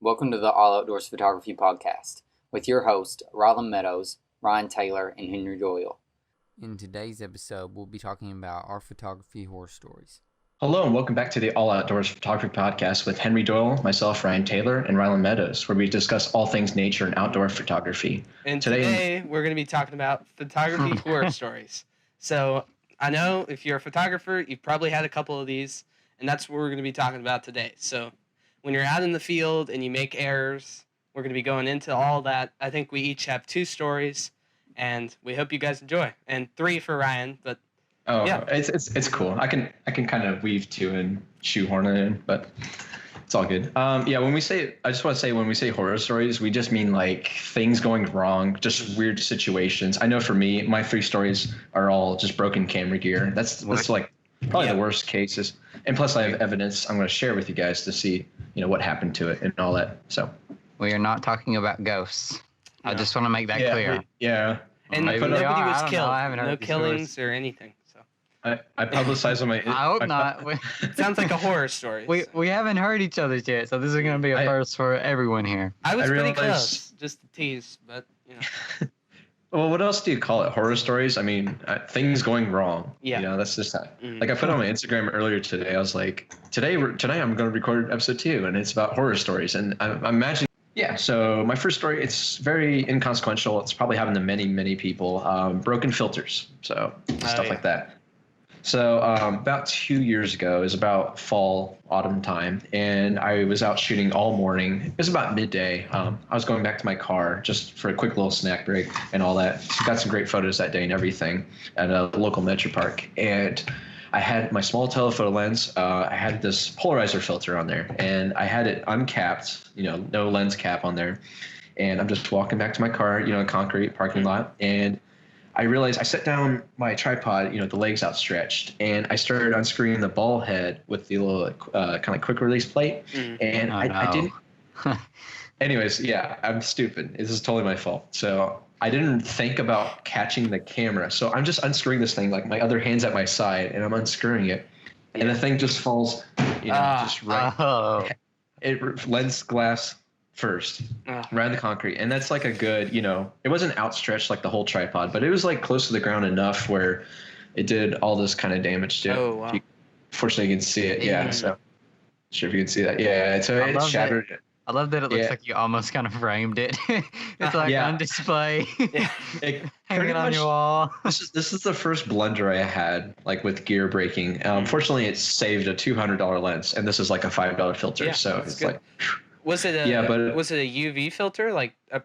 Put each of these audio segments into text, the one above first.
Welcome to the All Outdoors Photography Podcast with your host, Rylan Meadows, Ryan Taylor, and Henry Doyle. In today's episode, we'll be talking about our photography horror stories. Hello, and welcome back to the All Outdoors Photography Podcast with Henry Doyle, myself, Ryan Taylor, and Rylan Meadows, where we discuss all things nature and outdoor photography. And today we're going to be talking about photography horror stories. So I know if you're a photographer, you've probably had a couple of these, and that's what we're going to be talking about today. So when you're out in the field and you make errors, we're going to be going into all that. I think we each have 2 stories, and we hope you guys enjoy. And 3 for Ryan, but yeah. It's cool. I can kind of weave 2 and shoehorn it in, but it's all good. I just want to say when we say horror stories, we just mean like things going wrong, just weird situations. I know for me, my 3 stories are all just broken camera gear. That's like probably the worst cases. And plus I have evidence I'm going to share with you guys to see, what happened to it and all that. So we are not talking about ghosts. No. I just want to make that clear. And nobody was killed. No killings or anything. I publicize on my... I hope not. It sounds like a horror story. We haven't heard each other's yet, so this is going to be a first for everyone here. I was pretty close, just to tease, but, Well, what else do you call it? Horror stories? I mean, things going wrong. Yeah. That's just that. Like I put on my Instagram earlier today, I was like, today I'm going to record episode 2, and it's about horror stories. And I'm imagining... Yeah, so my first story, it's very inconsequential. It's probably happened to many, many people. Broken filters, so stuff like that. So about 2 years ago, it was about fall, autumn time, and I was out shooting all morning. It was about midday. I was going back to my car just for a quick little snack break and all that. So got some great photos that day and everything at a local metro park. And I had my small telephoto lens. I had this polarizer filter on there, and I had it uncapped, no lens cap on there. And I'm just walking back to my car, concrete parking lot, and I realized I set down my tripod, the legs outstretched, and I started unscrewing the ball head with the little kind of quick release plate. And I didn't. Anyways, yeah, I'm stupid. This is totally my fault. So I didn't think about catching the camera. So I'm just unscrewing this thing, like my other hand's at my side, and I'm unscrewing it. And the thing just falls, just right. Oh. It lens glass first, right in the concrete. And that's like a good, it wasn't outstretched like the whole tripod, but it was like close to the ground enough where it did all this kind of damage to it. Oh, wow. Fortunately, you can see it. Yeah. So, not sure if you can see that. Yeah. So it shattered. I love that it looks like you almost kind of framed it. It's like on display, hanging on your wall. This is the first blunder I had, like with gear breaking. Fortunately, it saved a $200 lens, and this is like a $5 filter. Yeah, so it's good. like... Was it was it a UV filter, like a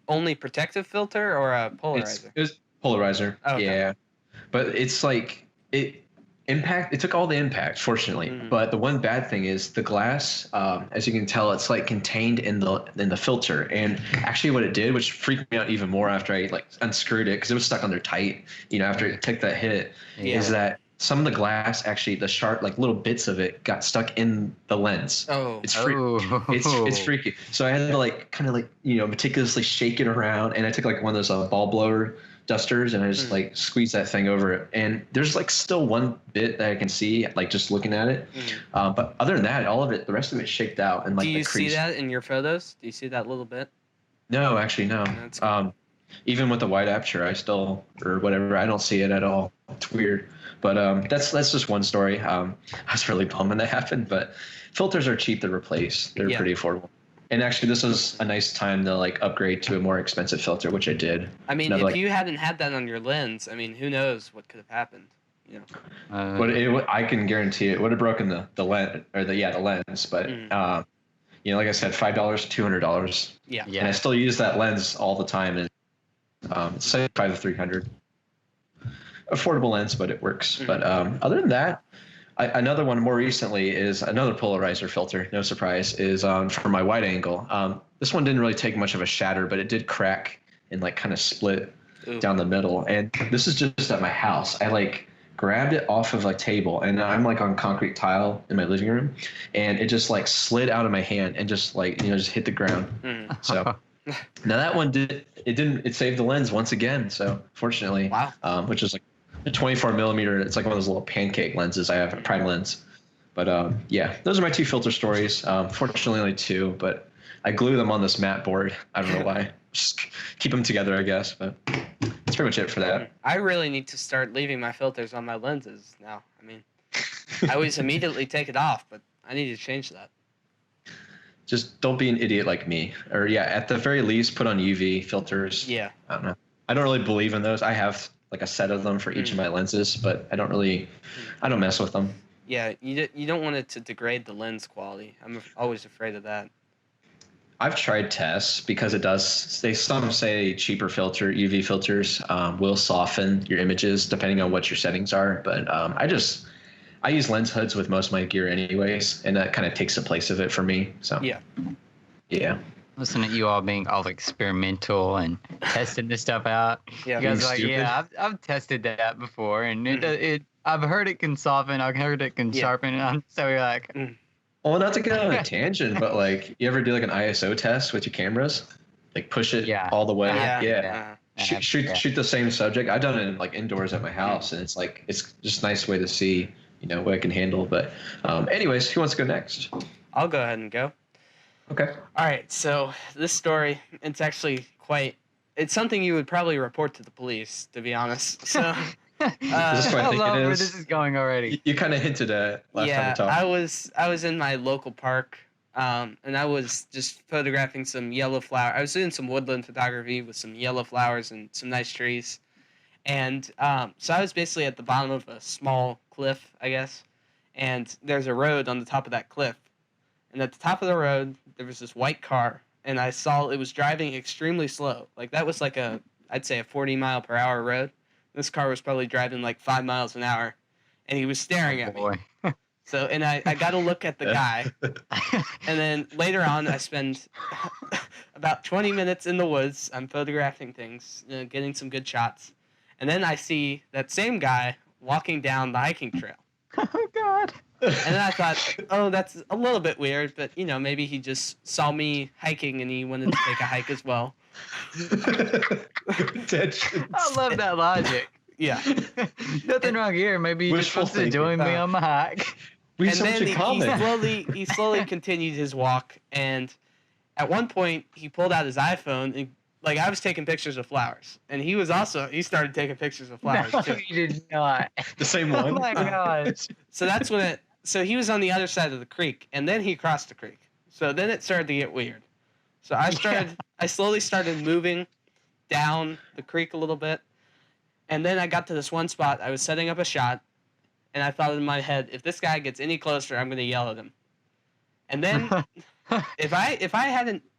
only protective filter, or a polarizer? It was polarizer. Oh, okay. Yeah, but it's like it took all the impact, fortunately. But the one bad thing is the glass, as you can tell, it's like contained in the filter. And actually, what it did, which freaked me out even more after I like unscrewed it because it was stuck on there tight. After it took that hit, is that some of the glass, actually, the sharp, like little bits of it, got stuck in the lens. Oh, it's it's freaky. So I had to like kind of like meticulously shake it around, and I took like one of those ball blower dusters, and I just like squeezed that thing over it. And there's like still one bit that I can see, like just looking at it. But other than that, all of it, the rest of it shaked out and like. Do you see that in your photos? Do you see that little bit? No, actually, no. Even with the wide aperture, I don't see it at all. It's weird. But that's just one story. I was really bummed when that happened, but filters are cheap to replace. They're pretty affordable. And actually, this was a nice time to like upgrade to a more expensive filter, which I did. I mean, if you hadn't had that on your lens, who knows what could have happened? But I can guarantee it would have broken the lens the lens. But like I said, $5, $200. Yeah. And I still use that lens all the time, and it's $75 to $300. Affordable lens, but it works. But other than that, another one more recently is another polarizer filter. No surprise, is for my wide angle. This one didn't really take much of a shatter, but it did crack and like kind of split down the middle. And this is just at my house. I like grabbed it off of a table, and I'm like on concrete tile in my living room, and it just like slid out of my hand and just like just hit the ground. So now that one it saved the lens once again. So fortunately, wow. Which is like a 24 millimeter. It's like one of those little pancake lenses I have, a prime lens. But those are my 2 filter stories. Fortunately, only 2, but I glue them on this mat board. I don't know why. Just keep them together, I guess. But that's pretty much it for that. I really need to start leaving my filters on my lenses now. I mean, I always immediately take it off, but I need to change that. Just don't be an idiot like me. Or yeah, at the very least, put on UV filters. Yeah. I don't know. I don't really believe in those. I have like a set of them for each of my lenses, but I don't mess with them. Yeah, you don't want it to degrade the lens quality. I'm always afraid of that. I've tried tests because it does. Some say cheaper UV filters will soften your images depending on what your settings are. But I use lens hoods with most of my gear anyways, and that kind of takes the place of it for me. So yeah. Listen to you all being all experimental and testing this stuff out. Yeah, you guys are like, yeah, I've tested that before, and I've heard it can soften, I've heard it can sharpen, and so you're like. Well, not to get on a tangent, but like, you ever do like an ISO test with your cameras? Like push it all the way. Shoot the same subject. I've done it in, like indoors at my house, and it's just a nice way to see, what I can handle. But anyways, who wants to go next? I'll go ahead and go. Okay. All right. So this story, it's actually it's something you would probably report to the police, to be honest. So. I love where this is going already. You kind of hinted at last time we talked. I was in my local park, and I was just photographing some yellow flower. I was doing some woodland photography with some yellow flowers and some nice trees, and so I was basically at the bottom of a small cliff, I guess, and there's a road on the top of that cliff, and at the top of the road there was this white car, and I saw it was driving extremely slow. Like that was like I'd say a 40-mile-per-hour road. This car was probably driving like 5 miles an hour, and he was staring at me. So, and I got to look at the guy. And then later on, I spend about 20 minutes in the woods. I'm photographing things, getting some good shots. And then I see that same guy walking down the hiking trail. Oh, God. And then I thought, oh, that's a little bit weird, but, maybe he just saw me hiking and he wanted to take a hike as well. I love that logic. Yeah. Nothing wrong here. Maybe you're supposed to join me on my hike. We have so much in common. He slowly continued his walk, and at one point he pulled out his iPhone and I was taking pictures of flowers, and he started taking pictures of flowers no, too. You did not. The same one. Oh my gosh. So that's when so he was on the other side of the creek, and then he crossed the creek. So then it started to get weird. So I slowly started moving down the creek a little bit. And then I got to this one spot. I was setting up a shot, and I thought in my head, if this guy gets any closer, I'm going to yell at him. And then if I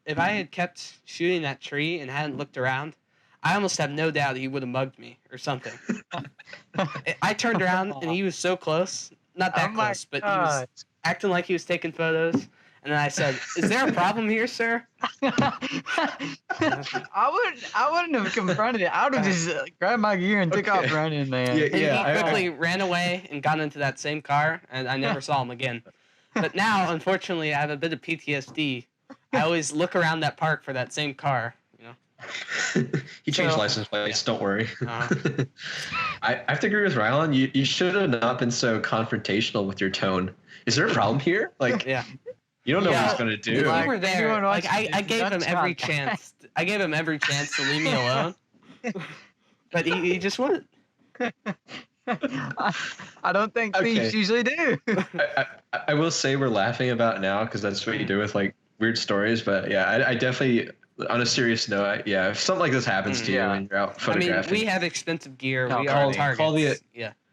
had kept shooting that tree and hadn't looked around, I almost have no doubt he would have mugged me or something. I turned around, and he was so close. Not that close, but he was acting like he was taking photos. And then I said, "Is there a problem here, sir?" I wouldn't have confronted it. I would have just grabbed my gear and took off running, man. And he quickly ran away and got into that same car, and I never saw him again. But now, unfortunately, I have a bit of PTSD. I always look around that park for that same car. He changed license plates. Don't worry. I have to agree with Rylan. You should have not been so confrontational with your tone. Is there a problem here? You don't know what he's going to do. We were there. I gave him every chance. I gave him every chance to leave me alone. But he just wouldn't. I don't think thieves usually do. I will say we're laughing about it now because that's what you do with weird stories. But yeah, I definitely, on a serious note, if something like this happens to you and you're out photographing. I mean, we have expensive gear. We are targets.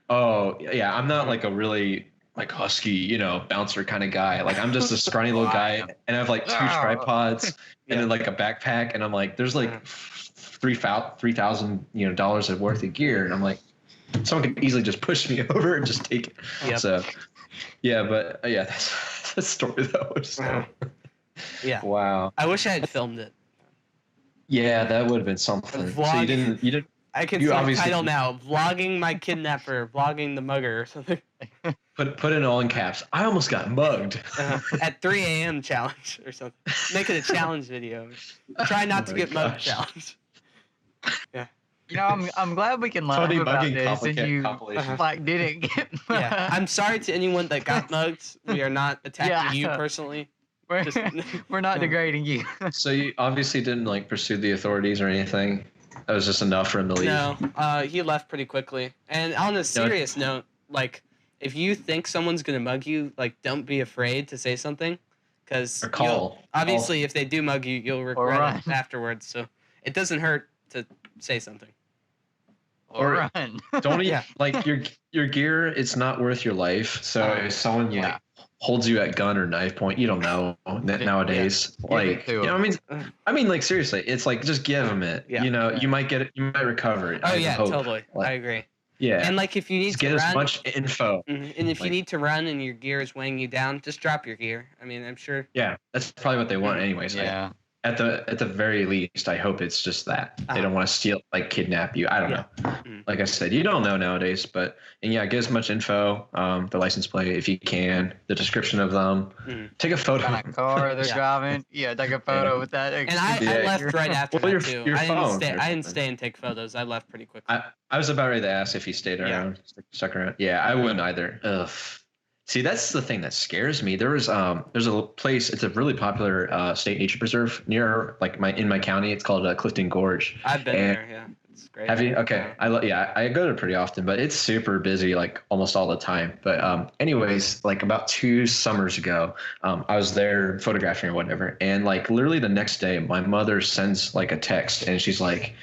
Oh, yeah. I'm not a really husky, bouncer kind of guy. I'm just a scrawny little guy, and I have 2 tripods and then a backpack, and I'm there's $3,000 dollars of worth of gear, and I'm someone could easily just push me over and just take it. Yep. So that's the story though. So. Yeah. Wow. I wish I had filmed it. Yeah, that would have been something. So you didn't. I can see the title now: "Vlogging my kidnapper, vlogging the mugger," or something. Put it all in caps. I almost got mugged. At 3 a.m. challenge or something. Make it a challenge video. Try not to get mugged challenge. Yeah. I'm glad we can laugh about this, and you didn't get mugged. Yeah. I'm sorry to anyone that got mugged. We are not attacking you personally. We're not degrading you. So you obviously didn't like pursue the authorities or anything. That was just enough for him to leave. No, he left pretty quickly. And on a serious note, like, if you think someone's gonna mug you, like, don't be afraid to say something, because obviously if they do mug you, you'll regret it afterwards. So it doesn't hurt to say something. Or run. Don't even like your gear. It's not worth your life. So if someone like holds you at gun or knife point, you don't know nowadays. Yeah. Like, you know, I mean, like seriously, it's like just give them it. Yeah. You know, you might get it, you might recover it. Oh yeah, totally. Like, I agree. Yeah. And like if you need just to get run, as much info. And if you need to run and your gear is weighing you down, just drop your gear. I mean, I'm sure. Yeah, that's probably what they want, anyways. Yeah. At the very least, I hope it's just that they don't want to steal, like kidnap you. I don't know. Like I said, you don't know nowadays, but get as much info, the license plate if you can, the description of them. Take a photo. What kind of car they're driving. Yeah, take a photo with that. And I left right after that too. I didn't stay and take photos. I left pretty quickly. I was about ready to ask if he stayed around, stuck around. Yeah, I wouldn't either. Ugh. See, that's the thing that scares me. There's a place. It's a really popular state nature preserve near in my county. It's called Clifton Gorge. I've been there. Yeah, it's great. Have you? Okay, I go there pretty often, but it's super busy, like almost all the time. But anyways, like about 2 summers ago, I was there photographing or whatever, and like literally the next day, my mother sends like a text, and she's like,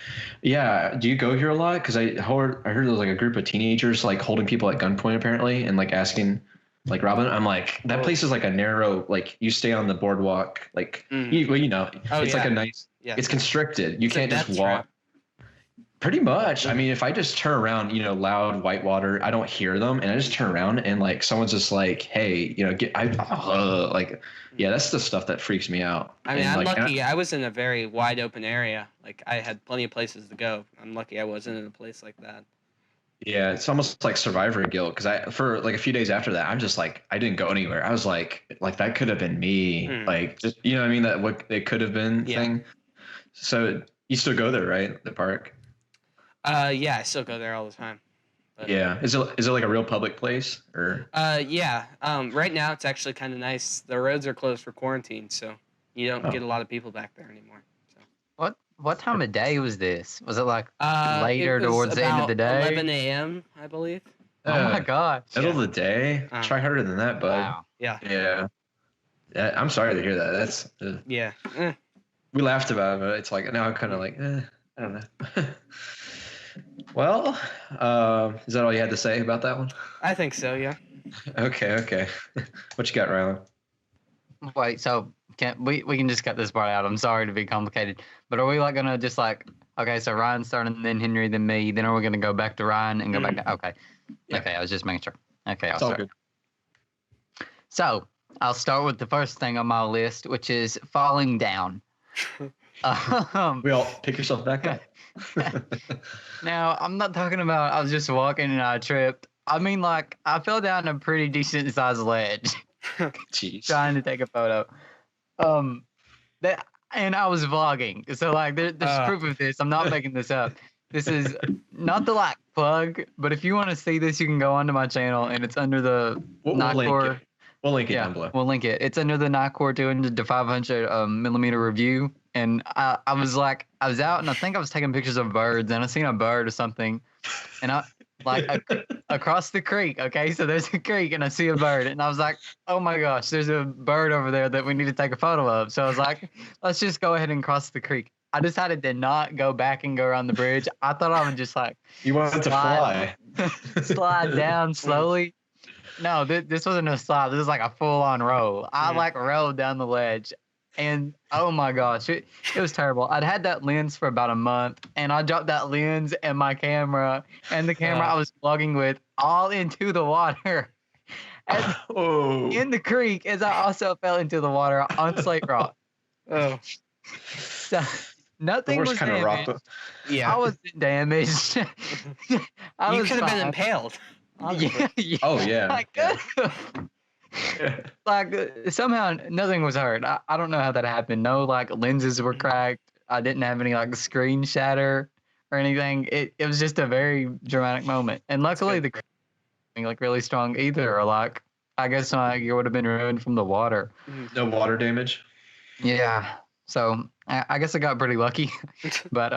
"Yeah, do you go here a lot? Because I heard there was like a group of teenagers like holding people at gunpoint apparently, and like asking." Like Robin, I'm like, that place is like a narrow, like you stay on the boardwalk, like it's like a nice, it's constricted. You can't just walk. Pretty much. I mean, if I just turn around, loud whitewater, I don't hear them, and I just turn around and like someone's just like, hey, that's the stuff that freaks me out. I mean, I'm lucky. I was in a very wide open area. Like I had plenty of places to go. I'm lucky I wasn't in a place like that. Yeah, it's almost like survivor guilt because for like a few days after that, I'm just like, I didn't go anywhere. I was like that could have been me. Like, just, you know what I mean? That what it could have been thing. So you still go there, right? The park? Yeah, I still go there all the time. But, yeah. Is it like a real public place or? Yeah. Right now it's actually kind of nice. The roads are closed for quarantine, so you don't get a lot of people back there anymore. What time of day was this? Was it like later towards the end of the day? 11 a.m., I believe. Oh my gosh. Middle of the day? Try harder than that, bud. Wow. Yeah. Yeah. I'm sorry to hear that. That's yeah. We laughed about it, but it's like now I'm kind of like, I don't know. Well, is that all you had to say about that one? I think so, yeah. Okay. What you got, Rylan? Wait, so we can just cut this part out. I'm sorry to be complicated, but are we like gonna just like, okay, so Ryan started, then Henry, then me, then are we gonna go back to Ryan and go back to, okay. Yeah. Okay, I was just making sure. Okay, I'll start. Good. So I'll start with the first thing on my list, which is falling down. We all pick yourself back up. Now, I'm not talking about I was just walking and I tripped. I mean, like, I fell down a pretty decent sized ledge. Jeez. Trying to take a photo. And I was vlogging. So, like, there's proof of this. I'm not making this up. This is not the, like, plug, but if you want to see this, you can go onto my channel, and it's under the Nightcore. We'll link it down below. We'll link it. It's under the Nightcore 200 to 500 millimeter review. And I was out, and I think I was taking pictures of birds, and I seen a bird or something. And I, like, across the creek, okay? So there's a creek, and I see a bird. And I was like, oh, my gosh, there's a bird over there that we need to take a photo of. So I was like, let's just go ahead and cross the creek. I decided to not go back and go around the bridge. I thought I would just, like, you wanted to fly. Slide down slowly. No, this wasn't a slide. This was like a full-on roll. I, like, rolled down the ledge. And oh my gosh, it was terrible. I'd had that lens for about a month, and I dropped that lens and my camera and the camera I was vlogging with all into the water in the creek as I also fell into the water on slate rock. Oh. So nothing was kind damaged. Of rock. Yeah. I wasn't damaged. You could have been impaled. Yeah. Oh, yeah. I could have. Like somehow nothing was hurt. I don't know how that happened. No, like lenses were cracked. I didn't have any like screen shatter or anything. It was just a very dramatic moment. And luckily the like really strong either, or like I guess my gear would have been ruined from the water. No water damage. Yeah. So I guess I got pretty lucky, but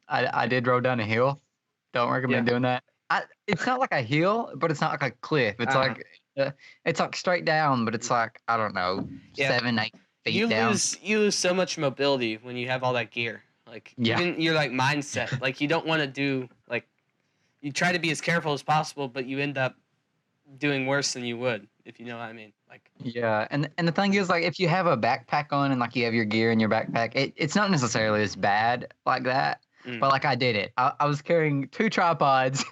I did roll down a hill. Don't recommend doing that. It's not like a hill, but it's not like a cliff. It's it's like straight down, but it's like I don't know, 7-8 feet down. You lose so much mobility when you have all that gear. Like even your like mindset, like you don't want to do like you try to be as careful as possible, but you end up doing worse than you would if you know what I mean. Like and the thing is, like, if you have a backpack on and like you have your gear in your backpack, it's not necessarily as bad like that. But like I did it. I was carrying 2 tripods,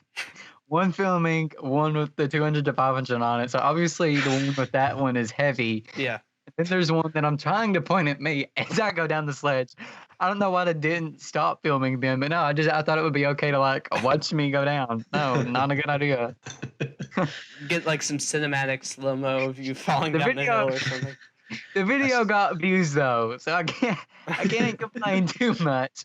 one filming, one with the 200 to 500 on it. So obviously the one with that one is heavy. Yeah. And then there's one that I'm trying to point at me as I go down the sledge. I don't know why they didn't stop filming them, but no, I thought it would be okay to like watch me go down. No, not a good idea. Get like some cinematic slow-mo of you falling down the hill or something. The video got views though, so I can't complain too much.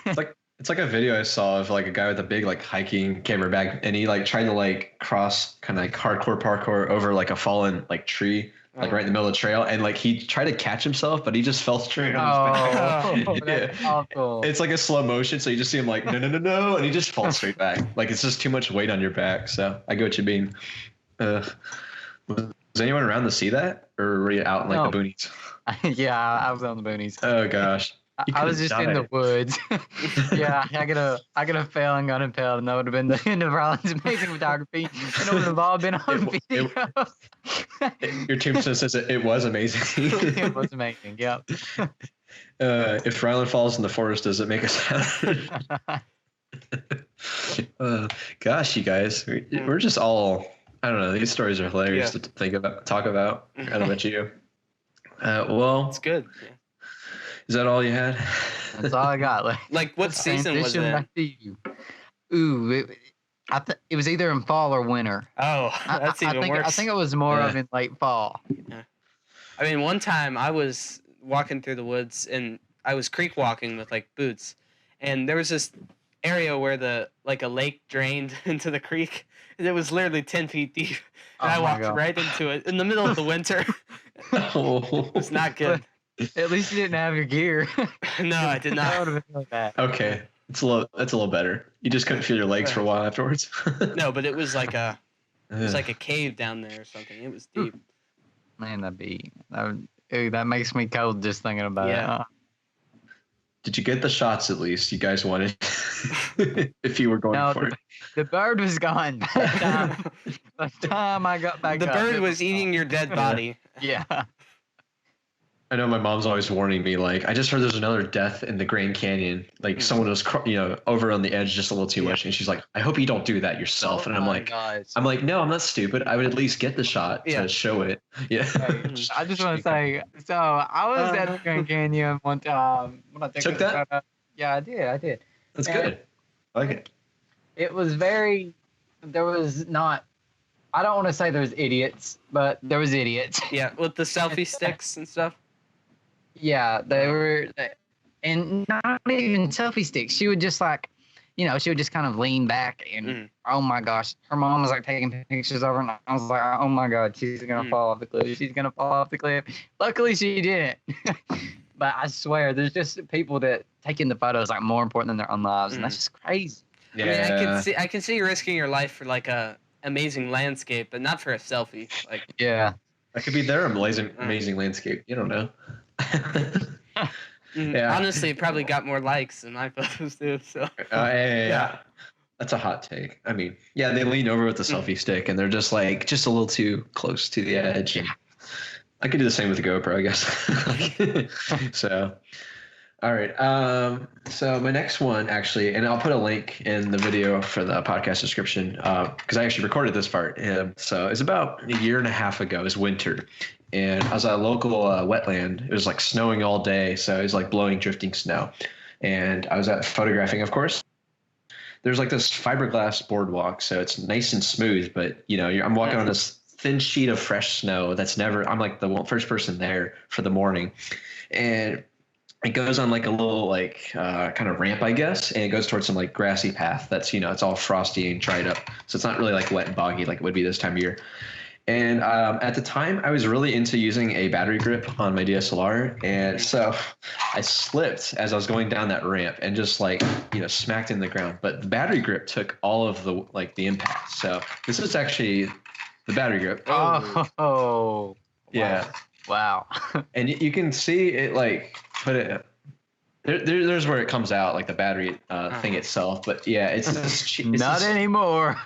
It's like a video I saw of like a guy with a big like hiking camera bag, and he like tried to like cross kind of like hardcore parkour over like a fallen like tree. Like right in the middle of the trail, and like he tried to catch himself, but he just fell straight on his back. That's awful. It's like a slow motion, so you just see him like no, and he just falls straight back. Like it's just too much weight on your back. So I get what you mean. Was anyone around to see that, or were you out in like the boonies? Yeah, I was on the boonies. Oh gosh. I was just in the woods. Yeah, I could have fell and got impaled, and that would have been the end of Rylan's amazing photography, and it would have all been on video. Your tombstone says it was amazing. It was amazing. Yep. If Rylan falls in the forest, does it make a sound? Gosh, you guys, we're just all, I don't know. These stories are hilarious to think about, talk about. I don't know about you. Well, it's good. Yeah. Is that all you had? That's all I got. Like what season was it? Ooh, it was either in fall or winter. Oh, that's even worse. I think it was more of in late fall. Yeah. I mean, one time I was walking through the woods and I was creek walking with like boots, and there was this area where a lake drained into the creek, and it was literally 10 feet deep. And I walked right into it in the middle of the winter. It was not good. At least you didn't have your gear. No, I did not. That would have been like that. Okay, that's a little better. You just couldn't feel your legs for a while afterwards. No, but it was like a cave down there or something. It was deep. Man, that makes me cold just thinking about it. Huh? Did you get the shots at least you guys wanted? If you were going for it. The bird was gone by the time I got back. The bird was eating your dead body. Yeah. I know my mom's always warning me, like, I just heard there's another death in the Grand Canyon. Like, someone was, over on the edge just a little too much. And she's like, I hope you don't do that yourself. And I'm like, no, I'm not stupid. I would at least get the shot to show it. Yeah. I just want to say, so I was at the Grand Canyon one time. When I took that? Yeah, I did. That's good. I like it. It was there was not, I don't want to say there's idiots, but there was idiots. Yeah, with the selfie sticks and stuff. Yeah, they were, and not even selfie sticks. She would just she would just kind of lean back and, oh my gosh, her mom was like taking pictures of her, and I was like, oh my God, she's going to fall off the cliff. She's going to fall off the cliff. Luckily, she didn't. But I swear, there's just people that taking the photos like more important than their own lives, and that's just crazy. Yeah. I mean, I can see risking your life for like a amazing landscape, but not for a selfie. Like, yeah, that could be their amazing landscape. You don't know. Yeah. Honestly, it probably got more likes than my photos do. So. Yeah. That's a hot take. I mean, yeah, they lean over with the selfie stick, and they're just a little too close to the edge. And I could do the same with the GoPro, I guess. So, all right. So my next one, actually, and I'll put a link in the video for the podcast description because I actually recorded this part. So it's about a year and a half ago. It was winter. And I was at a local wetland. It was like snowing all day, so it was like blowing, drifting snow. And I was out photographing, of course. There's like this fiberglass boardwalk, so it's nice and smooth. But I'm walking on this thin sheet of fresh snow that's never. I'm like the first person there for the morning, and it goes on like a little kind of ramp, I guess, and it goes towards some like grassy path that's it's all frosty and dried up, so it's not really like wet and boggy like it would be this time of year. And at the time, I was really into using a battery grip on my DSLR, and so I slipped as I was going down that ramp and just like smacked in the ground. But the battery grip took all of the impact. So this is actually the battery grip. Oh, Yeah. wow. And you can see it like put it. There's where it comes out, like the battery thing itself. But yeah, it's just Not anymore.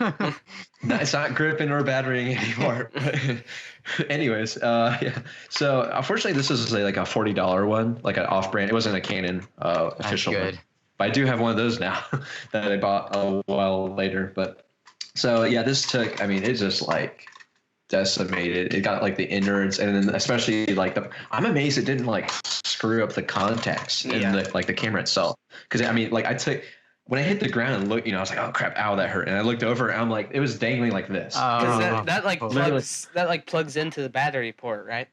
No, it's not gripping or battering anymore. But anyways, yeah. So unfortunately, this is like a $40 one, like an off-brand. It wasn't a Canon official one. But I do have one of those now that I bought a while later. But so yeah, this took. I mean, it just like decimated. It got like the innards, and then especially like I'm amazed it didn't like screw up the contacts in the camera itself. Because I mean, like when I hit the ground and looked, I was like, oh crap, ow, that hurt. And I looked over and I'm like, it was dangling like this. Because that plugs into the battery port, right?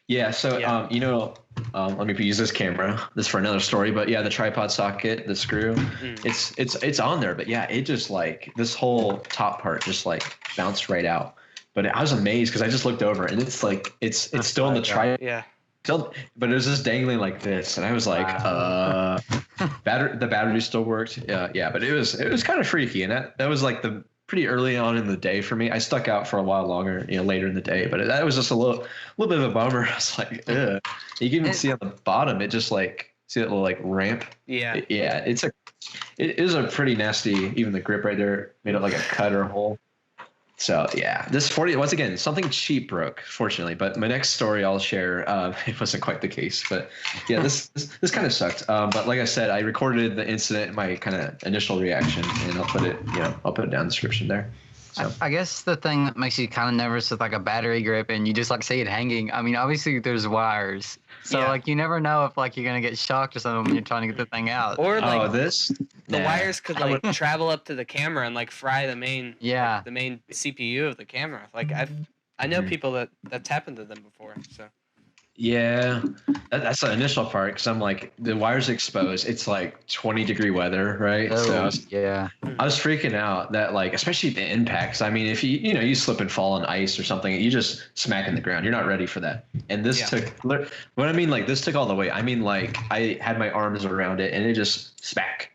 Yeah. So let me use this camera. This is for another story, but yeah, the tripod socket, the screw, it's on there. But yeah, it just like this whole top part just like bounced right out. But I was amazed because I just looked over and it's like it's still in the tripod. Yeah. Still, but it was just dangling like this, and I was like, the battery still worked. Yeah, but it was kind of freaky, and that was like the pretty early on in the day for me. I stuck out for a while longer, later in the day, but that was just a little bit of a bummer. I was like, ugh. You can even see on the bottom, it just like see that little like ramp. Yeah. Yeah, it is a pretty nasty. Even the grip right there made it like a cut or a hole. So yeah, this 40 once again, something cheap broke, fortunately. But my next story I'll share, it wasn't quite the case. But yeah, this kind of sucked. But like I said, I recorded the incident, my kind of initial reaction, and I'll put it down in the description there. So. I guess the thing that makes you kind of nervous with like a battery grip and you just like see it hanging. I mean, obviously there's wires, so like you never know if like you're gonna get shocked or something when you're trying to get the thing out. Or like the wires could like travel up to the camera and like fry the main the main CPU of the camera. Like I know people that's happened to them before. So. Yeah, that's the initial part because I'm like the wire's exposed. It's like 20-degree weather, right? Oh, so I was freaking out that like especially the impacts. I mean, if you slip and fall on ice or something, you just smack in the ground. You're not ready for that. And this took what I mean like this took all the weight. I mean like I had my arms around it and it just smack.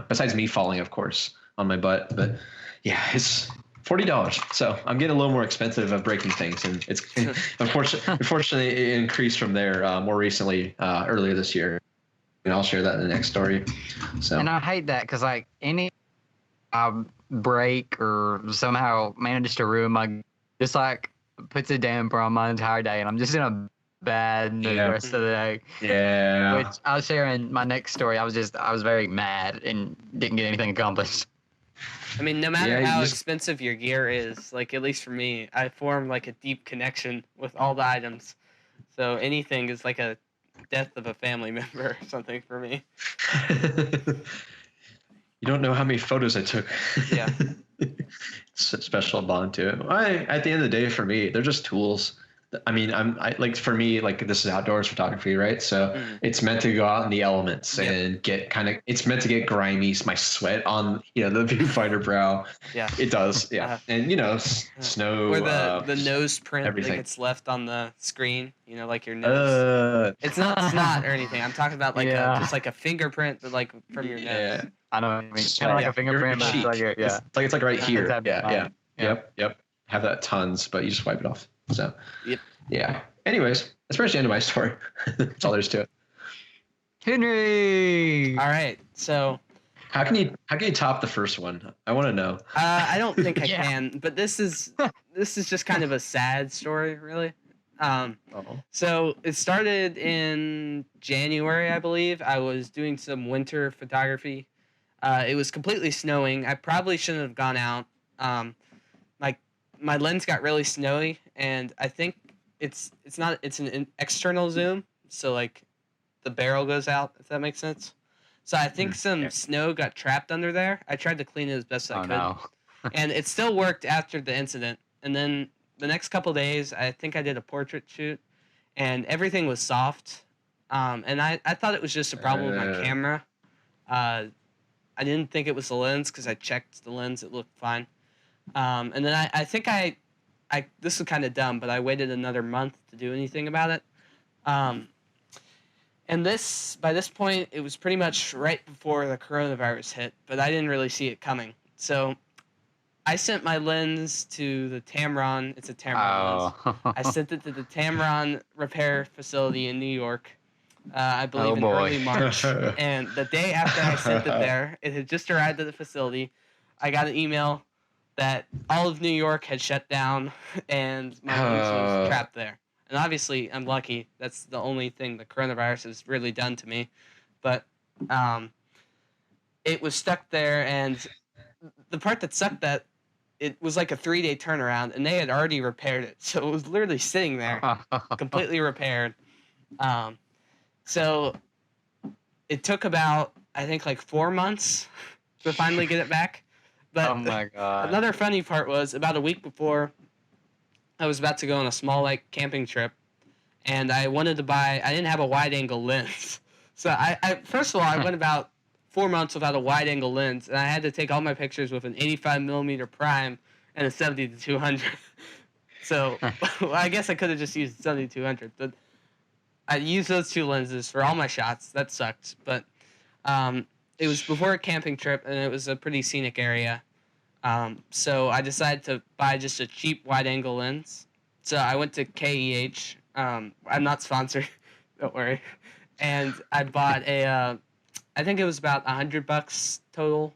Besides me falling, of course, on my butt. But yeah, it's $40. So I'm getting a little more expensive of breaking things, and it's unfortunately it increased from there more recently earlier this year, and I'll share that in the next story. So and I hate that because like any break or somehow manage to ruin my just like puts a damper on my entire day, and I'm just in a bad mood the rest of the day. Yeah. Which I'll share in my next story. I was very mad and didn't get anything accomplished. I mean, no matter how expensive your gear is, like at least for me, I form like a deep connection with all the items. So anything is like a death of a family member or something for me. You don't know how many photos I took. Yeah. It's a special bond to it. At the end of the day, for me, they're just tools. I mean, for me, like this is outdoors photography, right? So it's meant to go out in the elements and it's meant to get grimy, my sweat on, the viewfinder brow. Yeah. It does. Yeah. And, snow. Or the nose print that gets left on the screen, like your nose. It's not snot or anything. I'm talking about like just like a fingerprint, but like from your nose. Yeah. I know what I mean. Kind of like a fingerprint, but it's like right here. Yeah. Yep. Have that tons, but you just wipe it off. So, yeah. Anyways, that's pretty much the end of my story. That's all there is to it. Henry. All right. So, how can you top the first one? I want to know. I don't think I can, but this is just kind of a sad story, really. So it started in January, I believe. I was doing some winter photography. It was completely snowing. I probably shouldn't have gone out. My lens got really snowy, and I think it's an external zoom, so like the barrel goes out, if that makes sense. So I think some snow got trapped under there. I tried to clean it as best I could. No. And it still worked after the incident. And then the next couple days, I think I did a portrait shoot, and everything was soft. And I thought it was just a problem with my camera. I didn't think it was the lens because I checked the lens. It looked fine. And then I think I this is kind of dumb, but I waited another month to do anything about it. And by this point, it was pretty much right before the coronavirus hit, but I didn't really see it coming. So I sent my lens to the Tamron. It's a Tamron lens. I sent it to the Tamron repair facility in New York. I believe in early March. And the day after I sent it there, it had just arrived at the facility. I got an email that all of New York had shut down and my lens was trapped there. And obviously, I'm lucky. That's the only thing the coronavirus has really done to me. But it was stuck there, and the part that sucked, that it was like a 3-day turnaround, and they had already repaired it. So it was literally sitting there, completely repaired. So it took about, I think, like 4 months to finally get it back. But oh my god! Another funny part was about a week before, I was about to go on a small camping trip, and I wanted to buy. I didn't have a wide angle lens, so I first of all I went about 4 months without a wide angle lens, and I had to take all my pictures with an 85mm prime and a 70-200. So well, I guess I could have just used 70-200, but I used those two lenses for all my shots. That sucked, but it was before a camping trip, and it was a pretty scenic area. So I decided to buy just a cheap wide-angle lens. So I went to KEH. I'm not sponsored, don't worry. And I bought I think it was about $100 total.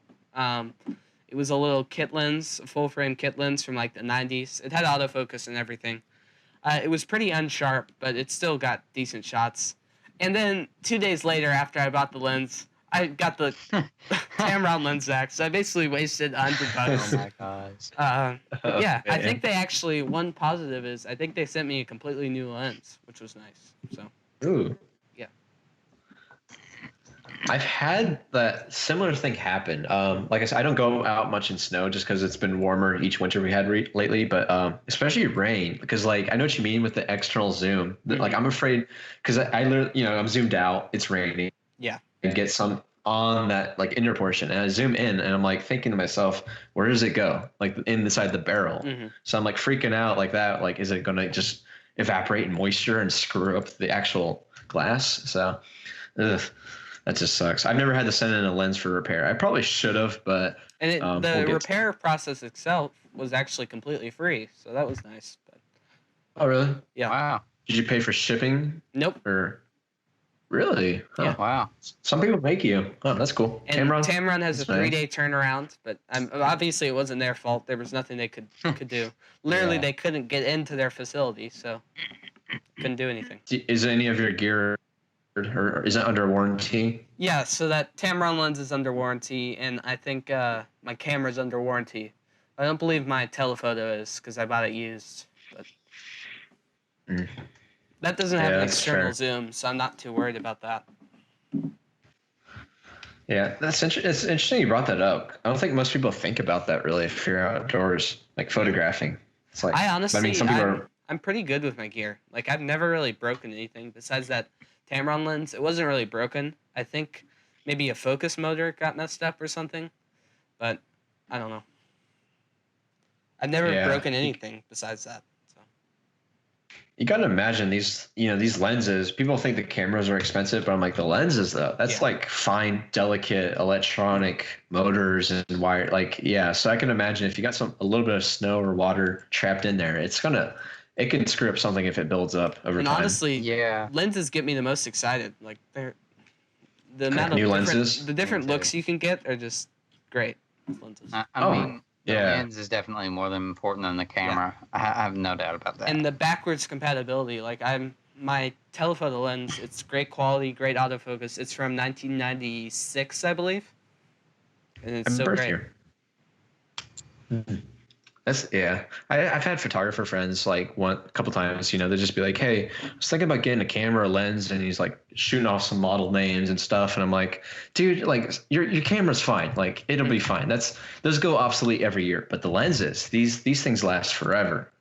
It was a little kit lens, a full-frame kit lens from like the 90s. It had autofocus and everything. It was pretty unsharp, but it still got decent shots. And then 2 days later, after I bought the lens, I got the Tamron lens back, so I basically wasted $100. Oh my gosh. Yeah, I think they actually, one positive is I think they sent me a completely new lens, which was nice. So. Ooh. Yeah. I've had that similar thing happen. Like I said, I don't go out much in snow just because it's been warmer each winter we had lately. But especially rain, because like I know what you mean with the external zoom. Like I'm afraid because I literally, I'm zoomed out. It's raining. Yeah. And get some on that like inner portion, and I zoom in, and I'm like thinking to myself, where does it go? Like inside the barrel. Mm-hmm. So I'm like freaking out like that. Like, is it gonna just evaporate in moisture and screw up the actual glass? So, that just sucks. I've never had to send in a lens for repair. I probably should have, but the repair process itself was actually completely free, so that was nice. But oh really? Yeah. Wow. Did you pay for shipping? Nope. Or really? Huh. Yeah. Wow. Some people make you. Oh, that's cool. And Tamron has a 3-day turnaround, but obviously it wasn't their fault. There was nothing they could do. Literally, they couldn't get into their facility, so couldn't do anything. Is any of your gear, or is it under warranty? Yeah, so that Tamron lens is under warranty, and I think my camera's under warranty. I don't believe my telephoto is because I bought it used. But that doesn't have an external zoom, so I'm not too worried about that. Yeah, it's interesting you brought that up. I don't think most people think about that really if you're outdoors, like photographing. It's like I'm pretty good with my gear. Like I've never really broken anything besides that Tamron lens. It wasn't really broken. I think maybe a focus motor got messed up or something, but I don't know. I've never broken anything besides that. You got to imagine these lenses. People think the cameras are expensive, but I'm like, the lenses though, that's like fine, delicate electronic motors and wire. So I can imagine if you got a little bit of snow or water trapped in there, it can screw up something if it builds up over time. And honestly, lenses get me the most excited. Like the amount of new lenses, the different looks you can get are just great. Lenses. I mean. The lens is definitely more than important than the camera. Yeah. I have no doubt about that. And the backwards compatibility, my telephoto lens, it's great quality, great autofocus. It's from 1996, I believe. And it's so great. Here. Mm-hmm. I've had photographer friends a couple times, they just be like, hey, I was thinking about getting a camera, a lens, and he's like shooting off some model names and stuff. And I'm like, dude, like your camera's fine. Like it'll be fine. Those go obsolete every year, but the lenses, these things last forever.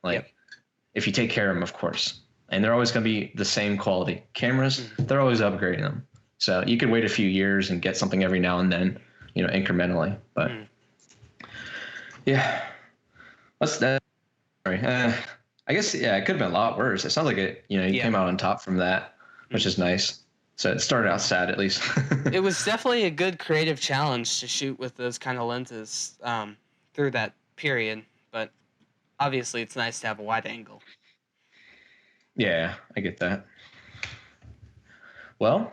If you take care of them, of course, and they're always going to be the same quality. Cameras, they're always upgrading them. So you can wait a few years and get something every now and then, incrementally, but yeah. I guess it could have been a lot worse. It sounds like you came out on top from that, which is nice. So it started out sad, at least. It was definitely a good creative challenge to shoot with those kind of lenses through that period, but obviously it's nice to have a wide angle. Yeah, I get that. Well,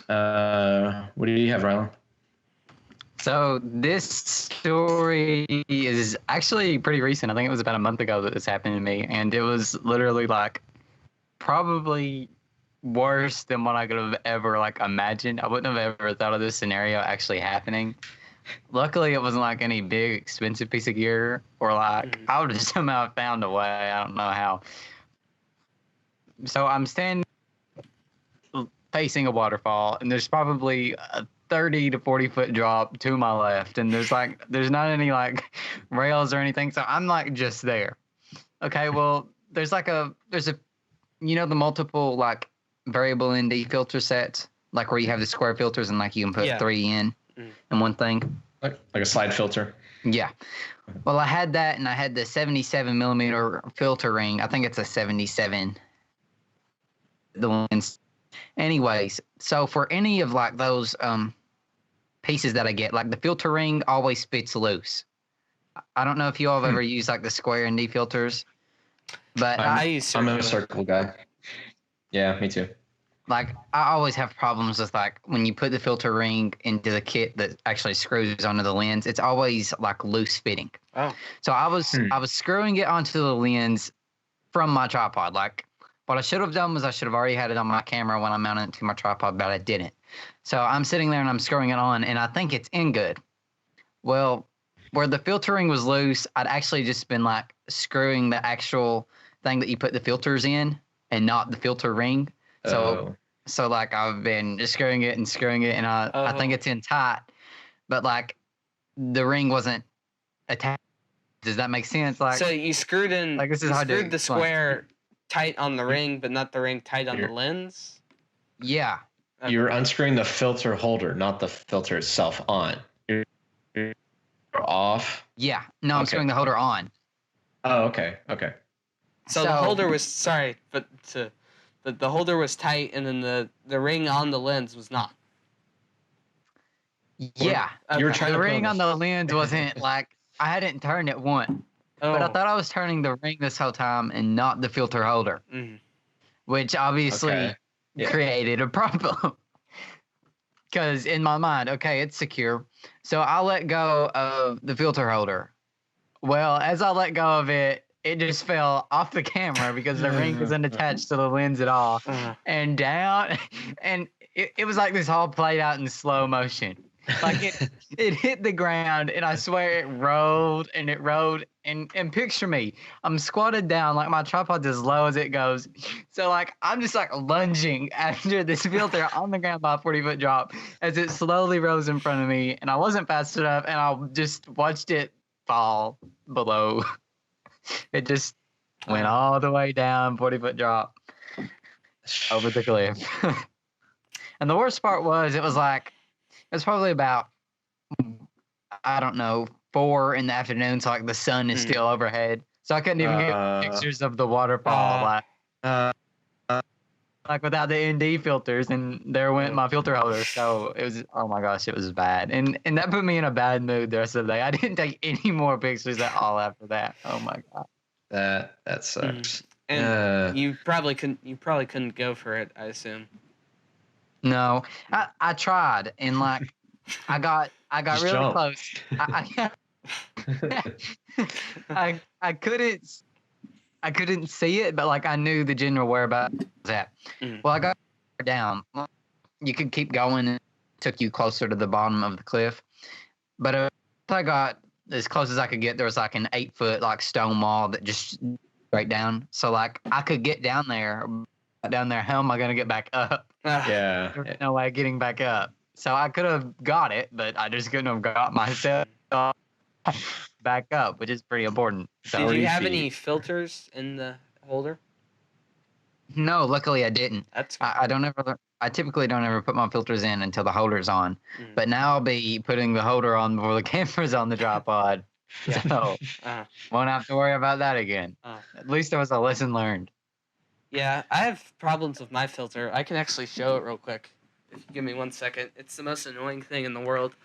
what do you have, Rylan? So this story is actually pretty recent. I think it was about a month ago that this happened to me, and it was literally like probably worse than what I could have ever imagined. I wouldn't have ever thought of this scenario actually happening. Luckily, it wasn't like any big expensive piece of gear, or I would have somehow found a way. I don't know how. So I'm standing facing a waterfall, and there's probably a 30 to 40 foot drop to my left, and there's not any rails or anything, so I'm just there. Okay, well there's a the multiple variable ND filter sets, where you have the square filters and you can put 3 in one thing, like a slide filter. Yeah. Well, I had that, and I had the 77 millimeter filter ring. I think it's a 77. The ones. Anyways, so for any of those pieces that I get, the filter ring always fits loose. I don't know if you all have ever used the square ND filters, but I'm a circle guy. Yeah, me too. I always have problems with when you put the filter ring into the kit that actually screws onto the lens, it's always loose fitting. Oh. So I was screwing it onto the lens from my tripod. What I should have done was I should have already had it on my camera when I mounted it to my tripod, but I didn't. So I'm sitting there and I'm screwing it on, and I think it's in good. Well, where the filter ring was loose, I'd actually just been screwing the actual thing that you put the filters in and not the filter ring. So I've been just screwing it, and I think it's in tight, but the ring wasn't attached. Does that make sense? So you screwed in this is how the square tight on the ring, but not the ring tight on the lens? Yeah. Okay. You're unscrewing the filter holder, not the filter itself on. You're off? Yeah. No, I'm screwing the holder on. Oh, okay. Okay. So the holder was, the holder was tight, and then the ring on the lens was not. Yeah. You were trying the to ring on the lens wasn't I hadn't turned it once. Oh. But I thought I was turning the ring this whole time and not the filter holder, which obviously created a problem. Because in my mind, okay, it's secure. So I let go of the filter holder. Well, as I let go of it, it just fell off the camera because the ring isn't attached to the lens at all. And down, and it was this all played out in slow motion. It hit the ground, and I swear it rolled, and picture me, I'm squatted down, my tripod's as low as it goes, so I'm just lunging after this filter on the ground by a 40-foot drop as it slowly rose in front of me, and I wasn't fast enough, and I just watched it fall below. It just went all the way down, 40-foot drop over the cliff. And the worst part was, it was probably about, I don't know, 4 in the afternoon, so the sun is still overhead. So I couldn't even get pictures of the waterfall, without the ND filters, and there went my filter holder. So it was, oh my gosh, it was bad. And that put me in a bad mood the rest of the day. I didn't take any more pictures at all after that. Oh my God. That sucks. And you probably couldn't go for it, I assume. No, I tried, and I got really jump. close. I couldn't see it, but I knew the general whereabouts was at. Well, I got down. You could keep going, and it took you closer to the bottom of the cliff. But I got as close as I could get. There was an 8-foot stone wall that just straight down. So I could get down there. How am I gonna get back up? Yeah. There's no way of getting back up. So I could have got it, but I just couldn't have got myself back up, which is pretty important. So, did you have any filters in the holder? No, luckily I didn't. That's I typically don't ever put my filters in until the holder's on. But now I'll be putting the holder on before the camera's on the tripod. Yeah. So won't have to worry about that again. At least it was a lesson learned. Yeah, I have problems with my filter. I can actually show it real quick. If you give me 1 second. It's the most annoying thing in the world.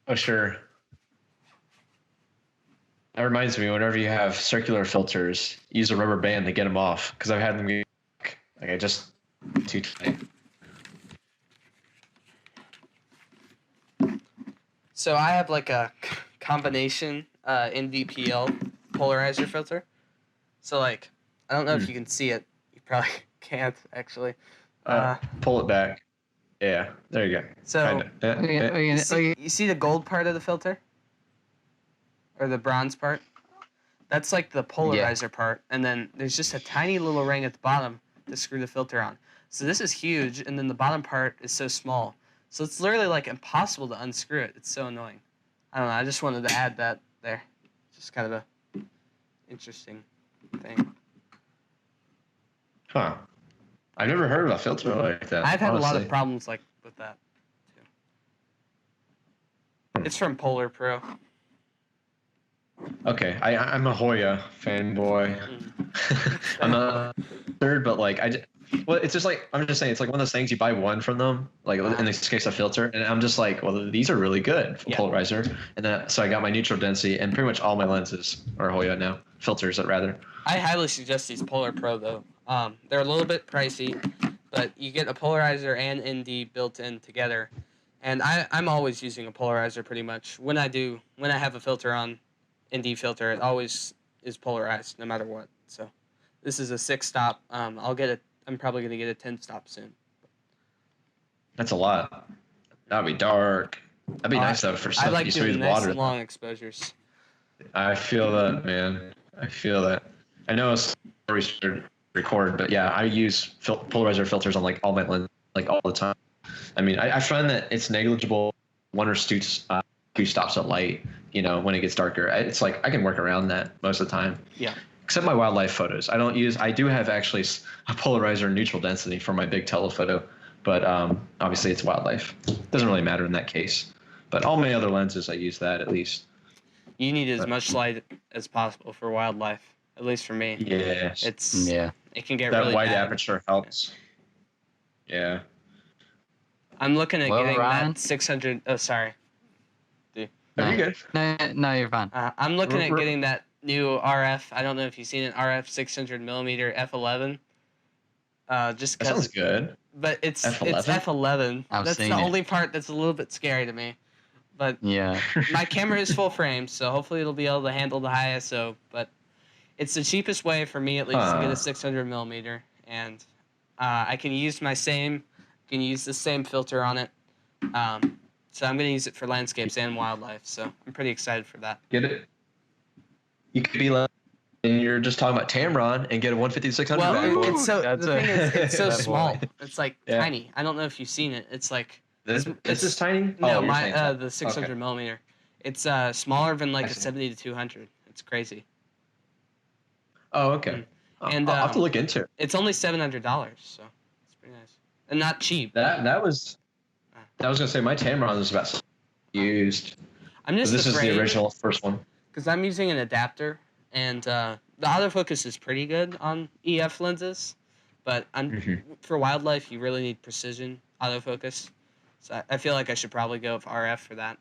Oh, sure. That reminds me, whenever you have circular filters, use a rubber band to get them off. Because I've had them get, like, I just too tight. So I have like a combination NDPL polarizer filter. So like, I don't know if you can see it. You probably can't actually. Pull it back. Yeah, there you go. So Kinda. you see the gold part of the filter? Or the bronze part? That's like the polarizer part. And then there's just a tiny little ring at the bottom to screw the filter on. So this is huge, and then the bottom part is so small. So it's literally like impossible to unscrew it. It's so annoying. I don't know. I just wanted to add that there. Just kind of a interesting thing. Huh. I've never heard of a filter like that. I've had a lot of honestly. problems like with that too. It's from Polar Pro. Okay, I'm a Hoya fanboy. I'm a third, but like well, it's just like I'm just saying, it's like one of those things you buy one from them, like in this case a filter, and I'm just like, well, these are really good for polarizer, and then so I got my neutral density, and pretty much all my lenses are Hoya now, filters rather. I highly suggest these Polar Pro though. They're a little bit pricey, but you get a polarizer and ND built in together, and I'm always using a polarizer pretty much. When I have a filter on. ND filter, it always is polarized no matter what. So this is a 6-stop. I'm probably gonna get a 10-stop soon. That's a lot. That'd be dark. That'd be nice though for stuff you smooth nice water. and long exposures. I feel that, man. I feel that. I know it's already started to record, but yeah, I use polarizer filters on like all my lenses, like all the time. I mean, I find that it's negligible. One or two stops at light. You know, when it gets darker, it's like I can work around that most of the time. Yeah. Except my wildlife photos. I do have actually a polarizer neutral density for my big telephoto, but obviously it's wildlife. Doesn't really matter in that case. But all my other lenses, I use that at least. You need as much light as possible for wildlife, at least for me. Yeah. It can get that really wide bad. aperture helps. Yeah. I'm looking at getting Ryan? that 600. Oh, sorry. No, you're good. No, you're fine. I'm looking at getting that new RF. I don't know if you've seen it. RF 600mm f11. Just That sounds good. But it's F11? It's F11. That's the seen it. only part that's a little bit scary to me. But Yeah. my camera is full frame, so hopefully it'll be able to handle the high ISO. But it's the cheapest way for me, at least, to get a 600mm, and I can use the same filter on it. So I'm going to use it for landscapes and wildlife. So I'm pretty excited for that. Get it? You could be like, and you're just talking about Tamron and get a 150-600 Well, bad boy. the thing is, it's so Bad boy. small. It's like tiny. I don't know if you've seen it. It's like Is this tiny? no, you're saying that. the 600mm. It's smaller than like a 70 to 200. It's crazy. Oh, okay. And I'll have to look into it. It's only $700, so it's pretty nice and not cheap. That was. I was gonna say my Tamron was about used. I'm just This is afraid the original first one. because I'm using an adapter, and the autofocus is pretty good on EF lenses, but for wildlife you really need precision autofocus. So I feel like I should probably go with RF for that.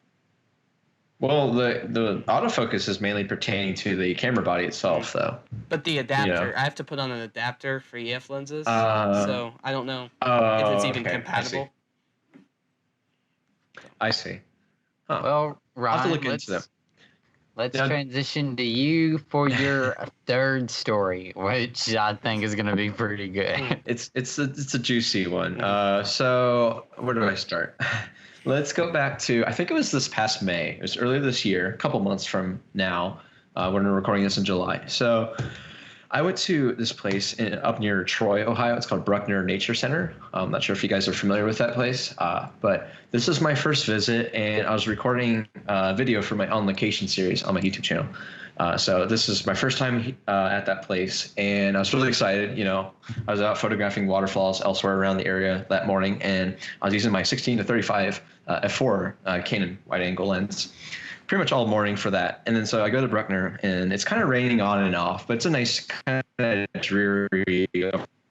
Well, the autofocus is mainly pertaining to the camera body itself, though. But the adapter, I have to put on an adapter for EF lenses, so I don't know if it's even compatible. I see. Huh. Well, I'll have to Ryan, look into them. let's transition to you for your third story, which I think is going to be pretty good. It's a juicy one. So where do I start? Let's go back to, I think it was this past May. It was earlier this year, a couple months from now. When we're recording this in July. So I went to this place up near Troy, Ohio. It's called Bruckner Nature Center. I'm not sure if you guys are familiar with that place, but this is my first visit, and I was recording a video for my On Location series on my YouTube channel. So this is my first time at that place, and I was really excited. You know, I was out photographing waterfalls elsewhere around the area that morning, and I was using my 16 to 35 f4 Canon wide-angle lens. pretty much all morning for that. And then so I go to Bruckner, and it's kind of raining on and off, but it's a nice kind of dreary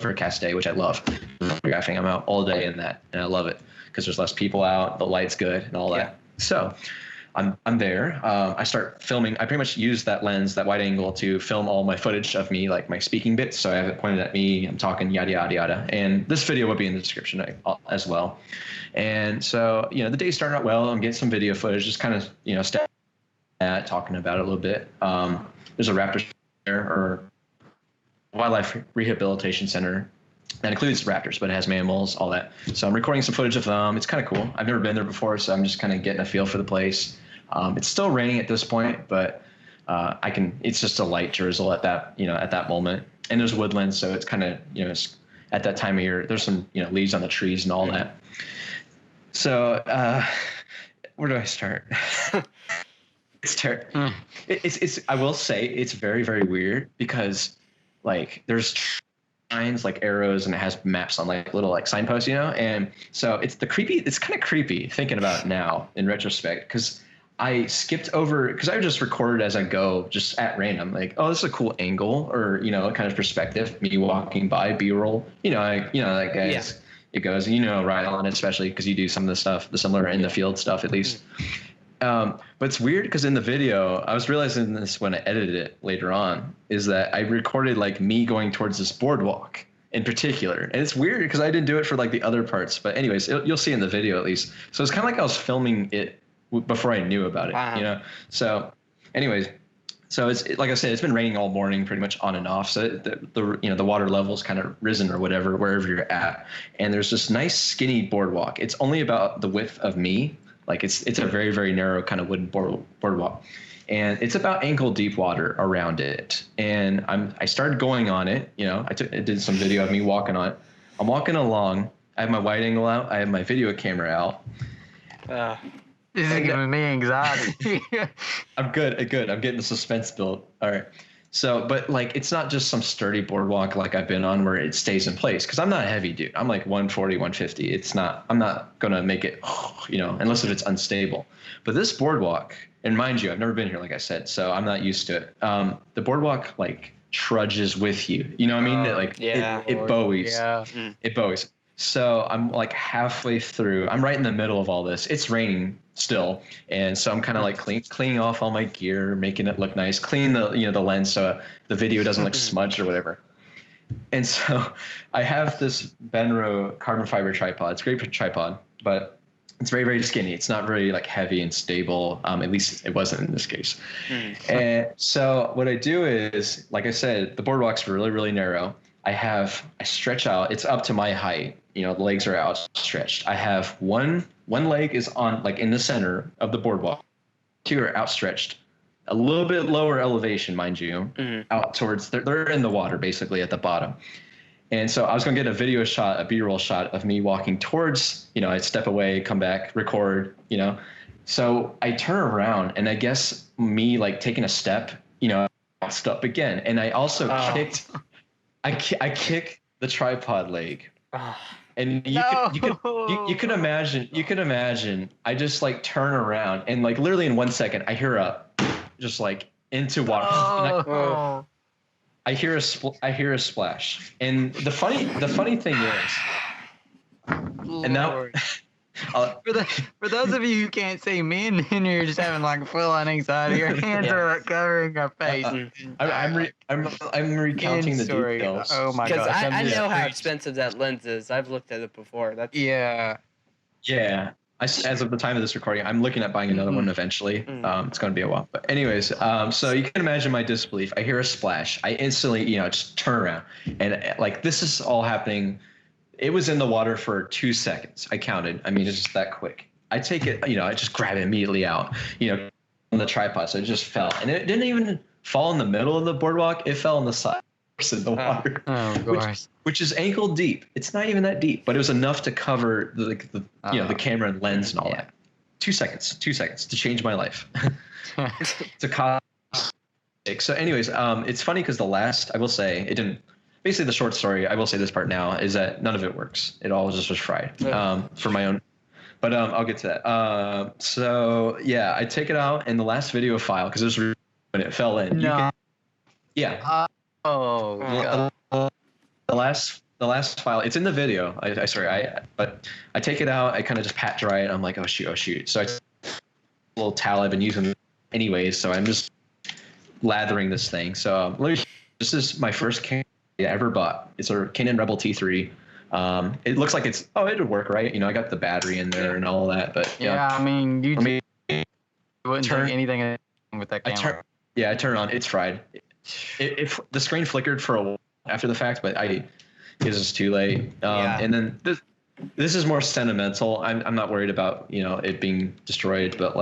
overcast day, which I love. Photographing, I'm out all day in that, and I love it because there's less people out, the light's good, and all that. So I'm there. I start filming. I pretty much use that lens, that wide angle, to film all my footage of me, like my speaking bits. So I have it pointed at me. I'm talking yada yada yada. And this video will be in the description as well. And so the day started out well. I'm getting some video footage, just kind of talking about it a little bit. There's a raptor there, or wildlife rehabilitation center. That includes raptors, but it has mammals, all that. So I'm recording some footage of them. It's kind of cool. I've never been there before, so I'm just kind of getting a feel for the place. It's still raining at this point, but it's just a light drizzle at that moment. And there's woodlands, so it's kind of, it's at that time of year. There's some, leaves on the trees and all that. So where do I start? It's terrible. It's I will say it's very, very weird because like there's signs like arrows, and it has maps on like little like signposts, and so it's kind of creepy thinking about it now in retrospect, because I skipped over, because I just recorded as I go, just at random, like, oh, this is a cool angle, or kind of perspective, me walking by, B-roll, like guys, it goes, Rylan, especially because you do some of the stuff, the similar in the field stuff at least. But it's weird because in the video, I was realizing this when I edited it later on, is that I recorded like me going towards this boardwalk in particular. And it's weird because I didn't do it for like the other parts. But anyways, you'll see in the video at least. So it's kind of like I was filming it before I knew about it, Wow. So anyways, so it's like I said, it's been raining all morning pretty much on and off. So the water level's kind of risen or whatever, wherever you're at. And there's this nice skinny boardwalk. It's only about the width of me. Like it's a very, very narrow kind of wooden boardwalk, and it's about ankle deep water around it. And I started going on it. I did some video of me walking on it. I'm walking along. I have my wide angle out. I have my video camera out. This is giving me anxiety. I'm good. I'm getting the suspense built. All right. So, but like, it's not just some sturdy boardwalk like I've been on where it stays in place, because I'm not a heavy dude. I'm like 140, 150. I'm not going to make it, unless if it's unstable. But this boardwalk, and mind you, I've never been here, like I said, so I'm not used to it. The boardwalk like trudges with you. You know what I mean? It bowies. Yeah. It bowies. So I'm like halfway through. I'm right in the middle of all this. It's raining still, and so I'm kind of like cleaning off all my gear, making it look nice, clean the the lens so the video doesn't look smudged or whatever. And so I have this Benro carbon fiber tripod. It's a great tripod, but it's very, very skinny. It's not very like heavy and stable. At least it wasn't in this case. And so what I do is, like I said, the boardwalk's really, really narrow. I stretch out. It's up to my height. The legs are outstretched. I have one leg is on like in the center of the boardwalk. Two are outstretched, a little bit lower elevation, mind you, out towards. They're in the water basically at the bottom. And so I was going to get a video shot, a B-roll shot of me walking towards. I'd step away, come back, record. So I turn around, and I guess me like taking a step, I'll step again, and I also kicked. I kick the tripod leg, and you can imagine. I just like turn around, and like literally in 1 second, I hear just like into water. I hear a splash, and the funny thing is, and now. For those of you who can't see, me and Henry are just having like full on anxiety. Our hands are covering our face. I'm recounting the details. Oh my god! gosh! Because I know how expensive that lens is. I've looked at it before. Yeah. As of the time of this recording, I'm looking at buying another one eventually. It's going to be a while, but anyways, so you can imagine my disbelief. I hear a splash. I instantly, just turn around, and like this is all happening. It was in the water for 2 seconds. I counted. I mean, it's just that quick. I take it, I just grab it immediately out, on the tripod. So it just fell. And it didn't even fall in the middle of the boardwalk. It fell on the side in the water. Oh, gosh. Which is ankle deep. It's not even that deep, but it was enough to cover the camera and lens and all that. 2 seconds to change my life. It's a cost. So anyways, it's funny because I will say it didn't. Basically, the short story, I will say this part now, is that none of it works. It all just was fried for my own But I'll get to that. So yeah, I take it out in the last video file because it was when it fell in. No. Yeah. God. The last file, it's in the video. But I take it out. I kind of just pat dry it. I'm like, oh shoot. So I take a little towel I've been using anyways. So I'm just lathering this thing. So this is my first Canon I ever bought. It's a Canon Rebel T3. It looks like it would work, right? I got the battery in there and all that, but yeah. I mean, you wouldn't turn anything with that camera. I turn it on. It's fried. If the screen flickered for a while after the fact, but it was just too late. And then this is more sentimental. I'm not worried about it being destroyed, but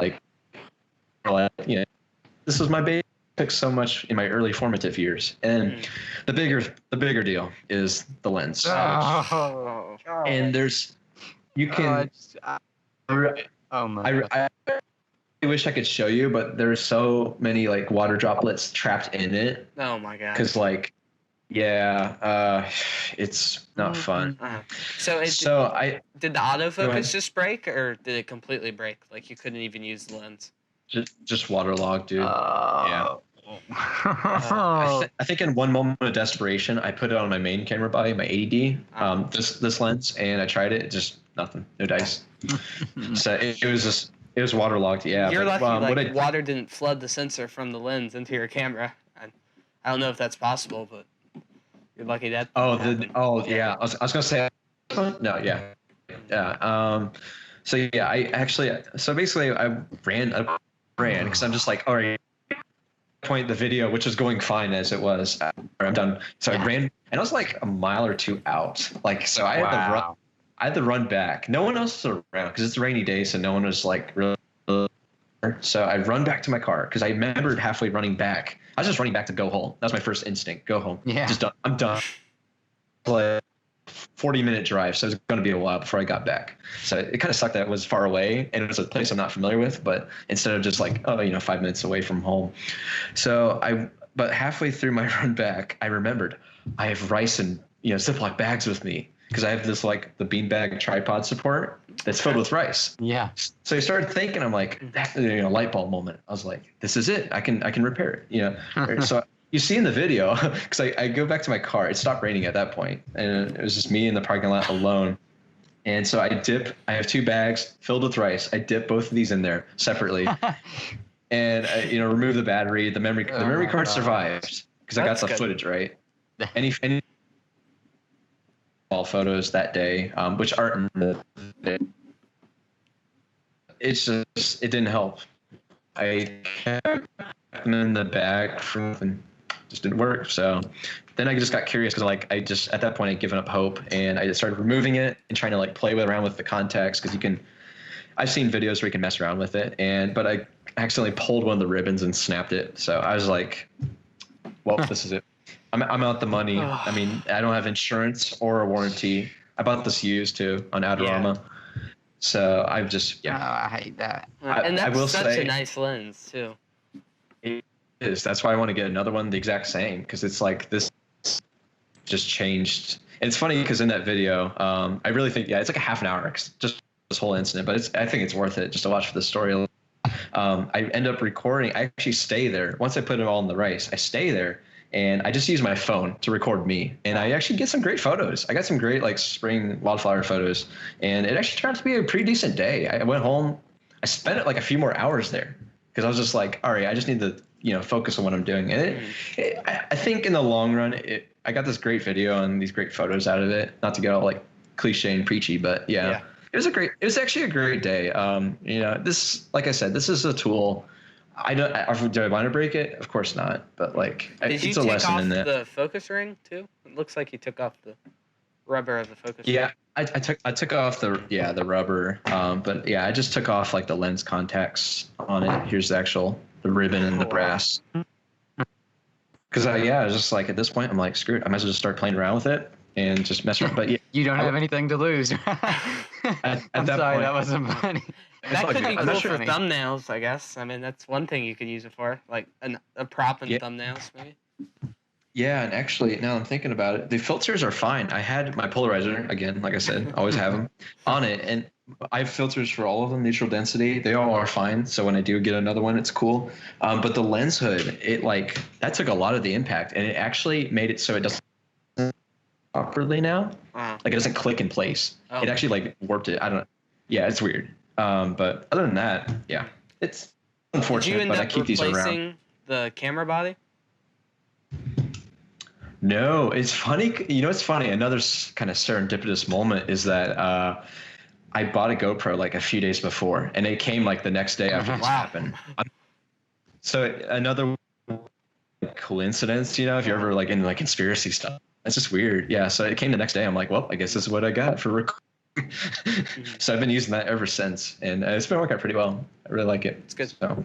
this was my baby. Took so much in my early formative years, and the bigger deal is the lens. And I wish I could show you, but there's so many water droplets trapped in it. Oh my god. Because it's not fun. So did the autofocus just break, or did it completely break? Like you couldn't even use the lens? Just waterlogged, dude. Yeah. I think in one moment of desperation, I put it on my main camera body, my 80D, this lens, and I tried it. Just nothing, no dice. So it was waterlogged. Yeah. You're lucky. Water didn't flood the sensor from the lens into your camera. I don't know if that's possible, but you're lucky that. Yeah. I was gonna say no. Yeah. So yeah, so basically I ran because I'm just like, all right. Point the video, which was going fine as it was. I'm done. So I ran, and I was like a mile or two out. So I had to run back. No one else was around because it's a rainy day, so no one was really. So I run back to my car because I remembered halfway running back. I was just running back to go home. That was my first instinct. Go home. Yeah. Just done. I'm done. 40-minute drive, so it was going to be a while before I got back. So it kind of sucked that it was far away and it was a place I'm not familiar with, but instead of just 5 minutes away from home. But halfway through my run back, I remembered I have rice and Ziploc bags with me because I have this the beanbag tripod support that's filled with rice. Yeah. So I started thinking, I'm like, light bulb moment. I was like, this is it. I can repair it. So you see in the video, because I go back to my car. It stopped raining at that point, and it was just me in the parking lot alone. And so I have 2 bags filled with rice. I dip both of these in there separately, and I, remove the battery. The memory card survived because I got the footage right. Any all photos that day, which aren't in the. It didn't help. I kept them in the bag and just didn't work. So then I just got curious because at that point I'd given up hope, and I just started removing it and trying to play around with the contacts because I've seen videos where you can mess around with it, but I accidentally pulled one of the ribbons and snapped it. So I was like, well, this is it. I'm out the money. I mean, I don't have insurance or a warranty. I bought this used too on Adorama. Yeah. So I've just I hate that. And that's such a nice lens too. It is. That's why I want to get another one the exact same, because it's this just changed. And it's funny because in that video, I really think it's a half an hour just this whole incident, but I think it's worth it just to watch for the story. I end up recording. I actually stay there once I put it all in the rice. I stay there. And I just use my phone to record me. And I actually get some great photos. I got some great spring wildflower photos. And it actually turned out to be a pretty decent day. I went home. I spent a few more hours there because I was just like, all right, I just need to, focus on what I'm doing. And I think in the long run, I got this great video and these great photos out of it. Not to get all cliche and preachy, but yeah. It was actually a great day. This, like I said, this is a tool. Do I want to break it? Of course not. But it's a lesson in that. Did you take off the focus ring too? It looks like you took off the rubber of the focus ring. Yeah, I took off the rubber. But yeah, I just took off the lens contacts on it. Here's the ribbon and the brass. Because I was just at this point, I'm screw it. I might as well just start playing around with it and just mess around. But you don't have anything to lose. I'm sorry, that wasn't funny. That could be cool for thumbnails, I guess. I mean, that's one thing you could use it for, a prop in thumbnails, maybe. Yeah, and actually, now I'm thinking about it, the filters are fine. I had my polarizer, again, like I said, always have them, on it, and I have filters for all of them, neutral density. They all are fine. So when I do get another one, it's cool. But the lens hood, that took a lot of the impact, and it actually made it so it doesn't properly now. Like it doesn't click in place. Oh. It actually like warped it. I don't know. Yeah, it's weird. But other than that, yeah, it's unfortunate. But I keep these around. Did you end up replacing the camera body? No, it's funny. It's funny. Another kind of serendipitous moment is that I bought a GoPro like a few days before, and it came like the next day after this happened. So another coincidence, if you're ever like in like conspiracy stuff, it's just weird. Yeah. So it came the next day. I'm like, well, I guess this is what I got for recording. So I've been using that ever since, and it's been working out pretty well. I really like it. It's good. So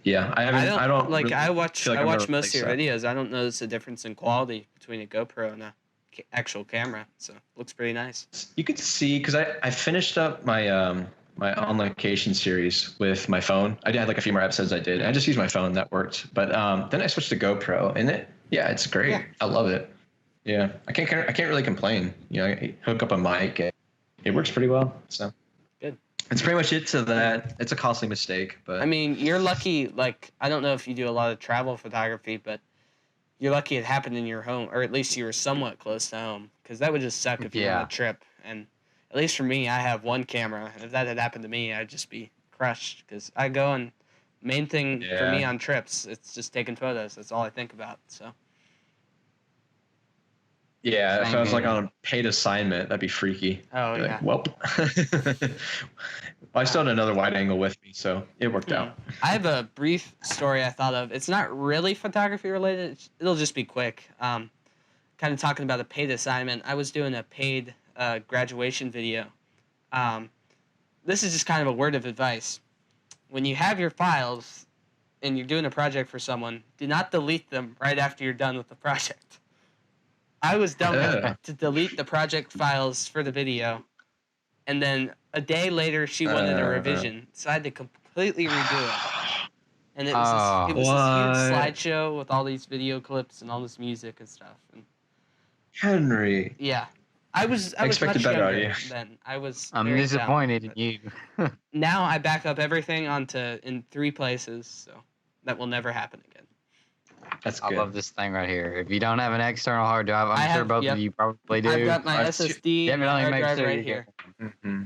yeah, I watch most of your videos. I don't notice a difference in quality between a GoPro and a actual camera, so it looks pretty nice. You could see because I finished up my my on location series with my phone. I had like a few more episodes I did. I just used my phone, that worked. But then I switched to GoPro, and it's great. Yeah. I love it. Yeah, I can't really complain. I hook up a mic, and it works pretty well. So good. It's pretty much it to that. It's a costly mistake, but I mean, you're lucky. Like, I don't know if you do a lot of travel photography, but you're lucky it happened in your home, or at least you were somewhat close to home, because that would just suck if you were on a trip. And at least for me, I have one camera, and if that had happened to me, I'd just be crushed, because I go and main thing for me on trips, it's just taking photos. That's all I think about. So. Yeah, if I was like on a paid assignment, that'd be freaky. Oh, yeah. Like, well, I still had another wide angle with me, so it worked out. I have a brief story I thought of. It's not really photography related. It'll just be quick. Kind of talking about a paid assignment. I was doing a paid graduation video. This is just kind of a word of advice. When you have your files and you're doing a project for someone, do not delete them right after you're done with the project. I was dumb to delete the project files for the video, and then a day later she wanted a revision, so I had to completely redo it. And it was this huge slideshow with all these video clips and all this music and stuff. And Henry. Yeah, I was expected much better younger then. I'm disappointed in you. Now I back up everything in 3 places, so that will never happen again. That's good. I love this thing right here. If you don't have an external hard drive, I'm sure both of you probably do. I've got my SSD hard drive right here. Mm-hmm.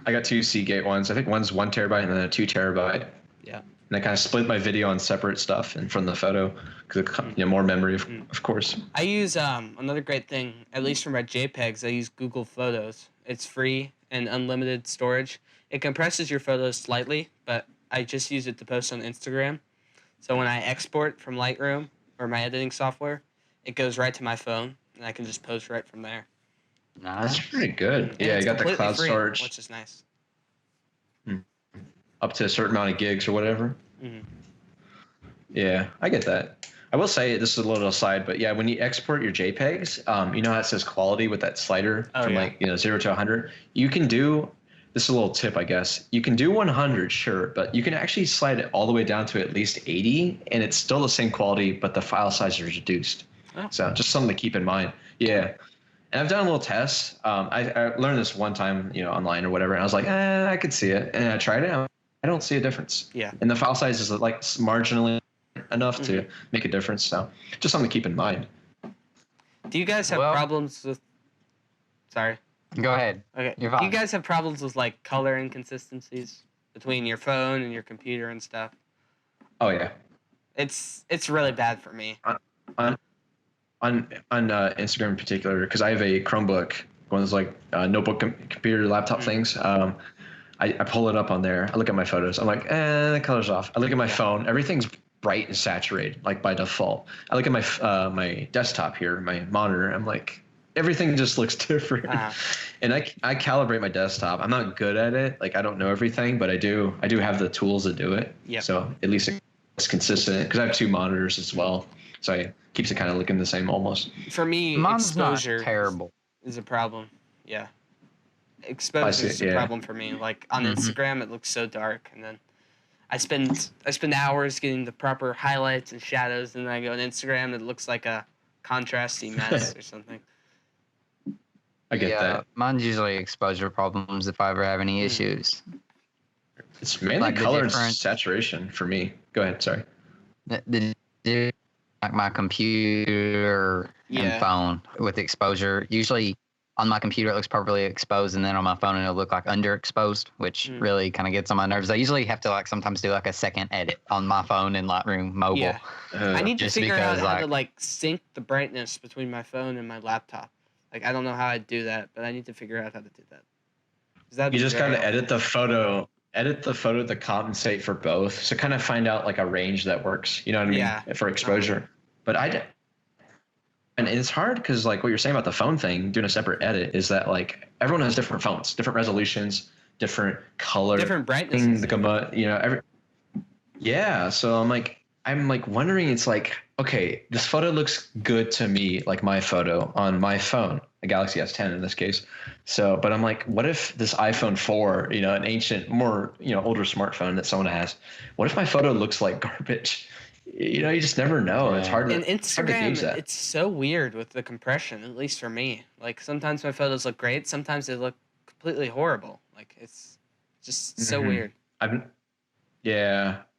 I got 2 Seagate ones. I think one's 1 terabyte and then a 2 terabyte. Yeah. And I kind of split my video on separate stuff and from the photo because more memory, of course. I use another great thing, at least for my JPEGs. I use Google Photos. It's free and unlimited storage. It compresses your photos slightly, but I just use it to post on Instagram. So when I export from Lightroom or my editing software, it goes right to my phone, and I can just post right from there. Nice. That's pretty good. Yeah, you got the cloud storage. Which is nice. Up to a certain amount of gigs or whatever. Mm-hmm. Yeah, I get that. I will say, this is a little aside, but yeah, when you export your JPEGs, you know how it says quality with that slider from 0 to 100? You can do... This is a little tip, I guess. You can do 100, sure, but you can actually slide it all the way down to at least 80, and it's still the same quality, but the file size is reduced. Oh. So just something to keep in mind. Yeah. And I've done a little test. I learned this one time, online or whatever, and I was like, I could see it. And I tried it. I don't see a difference. Yeah. And the file size is like marginally enough to make a difference. So just something to keep in mind. Do you guys have problems with... Sorry. Go ahead. Okay. You're fine. Do you guys have problems with like color inconsistencies between your phone and your computer and stuff? Oh yeah. It's really bad for me. On Instagram in particular, because I have a Chromebook, one of those like notebook computer laptop things. I pull it up on there. I look at my photos. I'm like, the color's off. I look at my phone. Everything's bright and saturated, like by default. I look at my my desktop here, my monitor. I'm like, everything just looks different. And I calibrate my desktop. I'm not good at it. Like, I don't know everything, but I do have the tools to do it. Yep. So at least it's consistent, because I have 2 monitors as well. So it keeps it kind of looking the same almost. For me, mine's exposure not terrible. Is a problem. Yeah. Exposure is a problem for me. Like on Instagram, it looks so dark, and then I spend hours getting the proper highlights and shadows, and then I go on Instagram, it looks like a contrasty mess or something. I get that. Mine's usually exposure problems if I ever have any issues. It's mainly Like the color and difference- saturation for me. Go ahead. Sorry. Like my computer and phone with exposure. Usually on my computer it looks perfectly exposed, and then on my phone it'll look like underexposed, which really kind of gets on my nerves. I usually have to like sometimes do like a second edit on my phone in Lightroom Mobile. Yeah. I need to just figure out because, how to like sync the brightness between my phone and my laptop. Like I don't know how I'd do that, but I need to figure out how to do that. You just kind of edit the photo to compensate for both. So kind of find out like a range that works. You know what I mean? Yeah. For exposure. But and it's hard because like what you're saying about the phone thing, doing a separate edit, is that like everyone has different phones, different resolutions, different color, different brightness. Yeah. So I'm like wondering, it's like, okay, this photo looks good to me, like my photo on my phone, a Galaxy S10 in this case. So, but I'm like, what if this iPhone 4, an ancient, more, older smartphone that someone has, what if my photo looks like garbage? You just never know. Yeah. It's hard to, And Instagram, gauge that. it's so weird with the compression, at least for me. Like sometimes my photos look great, sometimes they look completely horrible. Like it's just so weird. I've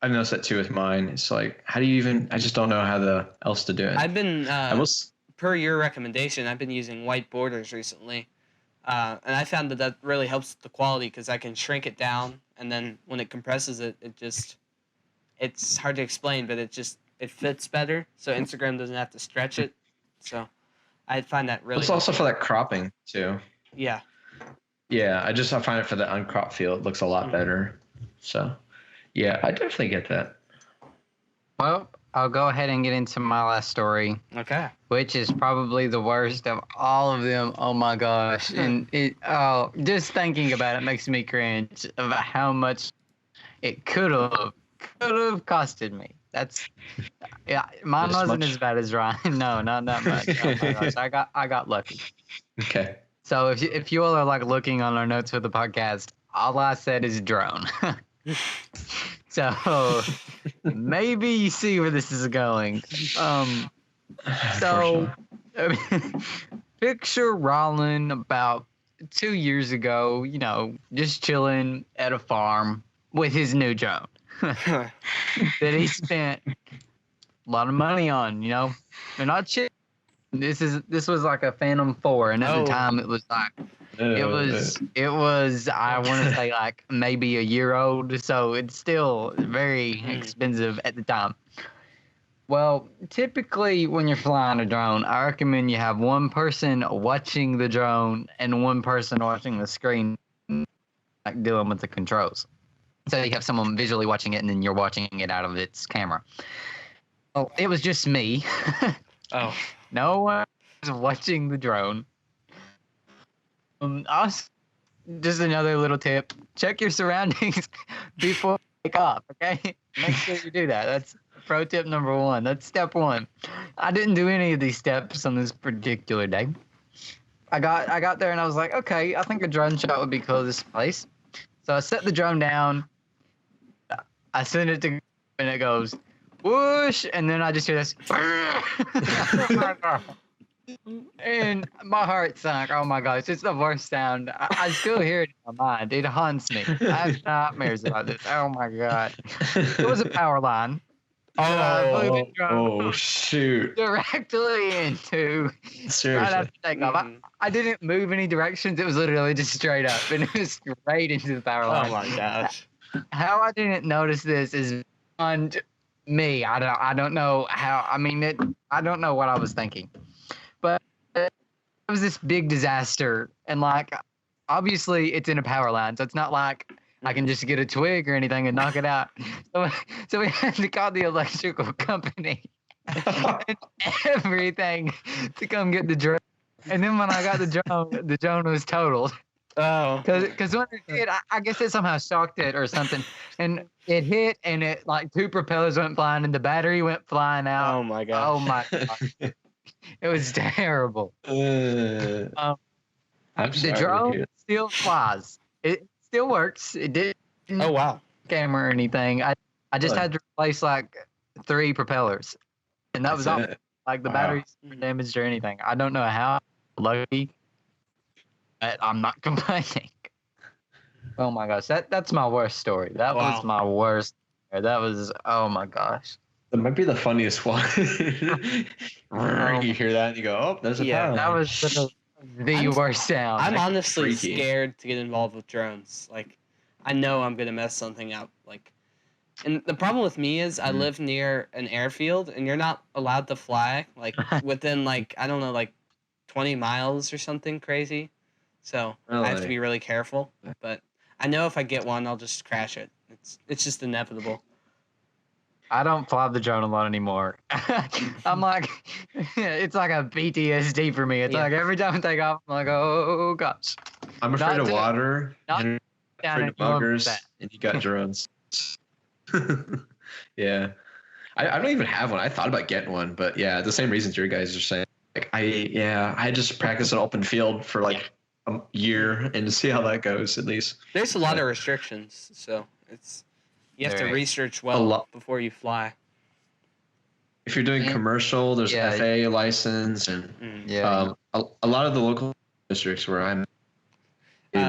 noticed that too with mine. It's like, how do you even? I just don't know how else to do it. I've been per your recommendation, I've been using white borders recently, and I found that really helps the quality because I can shrink it down, and then when it compresses it, it's hard to explain, but it fits better, so Instagram doesn't have to stretch it. So I find that really. It's also for that cropping too. Yeah. Yeah, I find it for the uncropped feel, it looks a lot better. So, yeah, I definitely get that. Well, I'll go ahead and get into my last story. Okay. Which is probably the worst of all of them. Oh my gosh. And just thinking about it makes me cringe about how much it could have costed me. Mine This wasn't much? as bad as Ryan. No, not that much. Oh my gosh. I got lucky. Okay. So if you all are like looking on our notes for the podcast, all I said is drone. So maybe you see where this is going. So picture Rylan about 2 years ago, just chilling at a farm with his new drone that he spent a lot of money on. They're not cheap. This was like a Phantom 4, and at the time it was like it was I want to say like maybe a year old, so it's still very expensive at the time. Well, typically when you're flying a drone, I recommend you have one person watching the drone and one person watching the screen, like dealing with the controls. So you have someone visually watching it, and then you're watching it out of its camera. Oh, it was just me. Oh. No one was watching the drone. Just another little tip: check your surroundings before you take off. Okay, make sure you do that. That's pro tip number 1. That's step 1. I didn't do any of these steps on this particular day. I got there and I was like, okay, I think a drone shot would be cool this place. So I set the drone down. I send it to, and it goes whoosh, and then I just hear this. And my heart sunk. Oh my gosh, it's the worst sound. I still hear it in my mind. It haunts me. I have nightmares about this. Oh my god. It was a power line. Oh shoot. Directly into. Seriously. Right after takeoff. I didn't move any directions. It was literally just straight up, and it was straight into the power line. Oh my gosh. How I didn't notice this is beyond me. I don't know how. I mean, I don't know what I was thinking, but it was this big disaster, and like obviously it's in a power line, so it's not like I can just get a twig or anything and knock it out. So we had to call the electrical company and everything to come get the drone. And then when I got the drone was totaled. Oh. Because when it hit, I guess it somehow shocked it or something. And it hit, and it like 2 propellers went flying, and the battery went flying out. Oh my god. Oh my god. It was terrible. I'm The sorry to drone hear. still flies. It still works. It didn't Oh wow. camera or anything. I just had to replace like 3 propellers, and that was all. That's it. Like the Wow. batteries weren't damaged or anything. I don't know how lucky. but I'm not complaining. Oh my gosh, that's my worst story. That was my worst. That was, oh my gosh. That might be the funniest one. You hear that and you go, oh, there's a power line. That was the worst sound. I'm honestly freaky. scared to get involved with drones. Like, I know I'm gonna mess something up. Like, and the problem with me is I live near an airfield, and you're not allowed to fly like within like I don't know like 20 miles or something crazy. So I have to be really careful. But I know if I get one, I'll just crash it. It's just inevitable. I don't fly the drone alone anymore. I'm like, it's like a PTSD for me. It's like every time I take off, I'm like, oh gosh. I'm afraid of water. And afraid of buggers, and you got drones. Yeah, I don't even have one. I thought about getting one, but yeah, the same reasons you guys are saying. Like I just practice an open field for like a year and see how that goes at least. There's a lot of restrictions, so you have to research well before you fly. If you're doing commercial, there's an FAA license, and a lot of the local districts where I'm.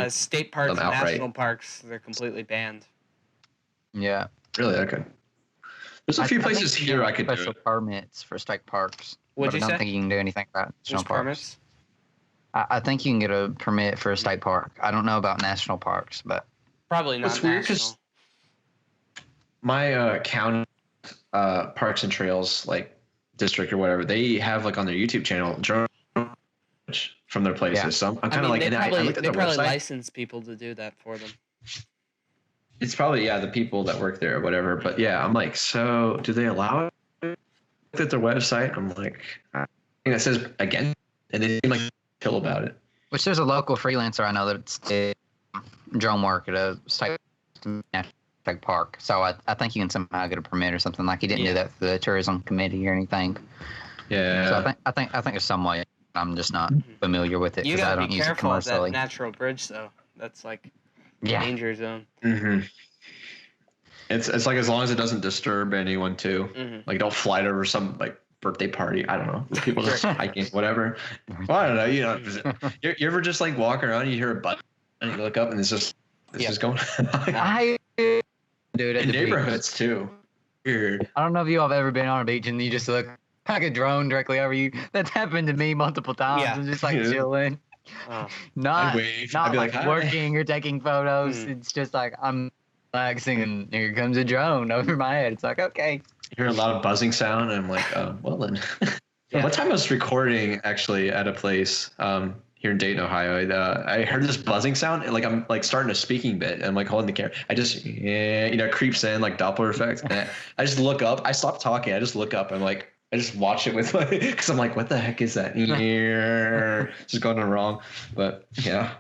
State parks and national parks, they're completely banned. Yeah. Really? Okay. There's a few places here I could do special permits for state parks. What'd you say? I don't think you can do anything about national parks. Permits? I think you can get a permit for a state park. I don't know about national parks, but probably not. It's weird because my county parks and trails like district or whatever, they have like on their YouTube channel drone from their places. Yeah. So I'm kind of like, I looked at they the probably website. license people to do that for them. It's probably the people that work there or whatever. But yeah, I'm like, so do they allow it? I looked at their website. I'm like, I think that says again, and they seem like chill about it. Which there's a local freelancer I know that's drone work at a state park. So I think you can somehow get a permit or something. Like he didn't do that for the tourism committee or anything. Yeah. So I think there's some way. I'm just not familiar with it because I don't use it commercially. You gotta be careful of that natural bridge though. That's like danger zone. Mm-hmm. It's like as long as it doesn't disturb anyone too. Mm-hmm. Like don't fly it over some like birthday party. I don't know. People just hiking, whatever. Well, I don't know. You know, you ever just like walk around, you hear a button, and you look up, and it's just going. Dude, in neighborhoods too. Weird. I don't know if you have ever been on a beach and you just look like a drone directly over you. That's happened to me multiple times. I'm just like chilling. Not like working or taking photos. It's just like I'm relaxing and here comes a drone over my head. It's like, okay. You hear a lot of buzzing sound and I'm like, well then. One time I was recording actually at a place here in Dayton, Ohio. I heard this buzzing sound and like I'm like starting a speaking bit and I'm like holding the camera. I just creeps in like Doppler effect. And I just look up. I stop talking. I just look up. I'm like, I just watch it with because I'm like, what the heck is that? Just going wrong. But yeah,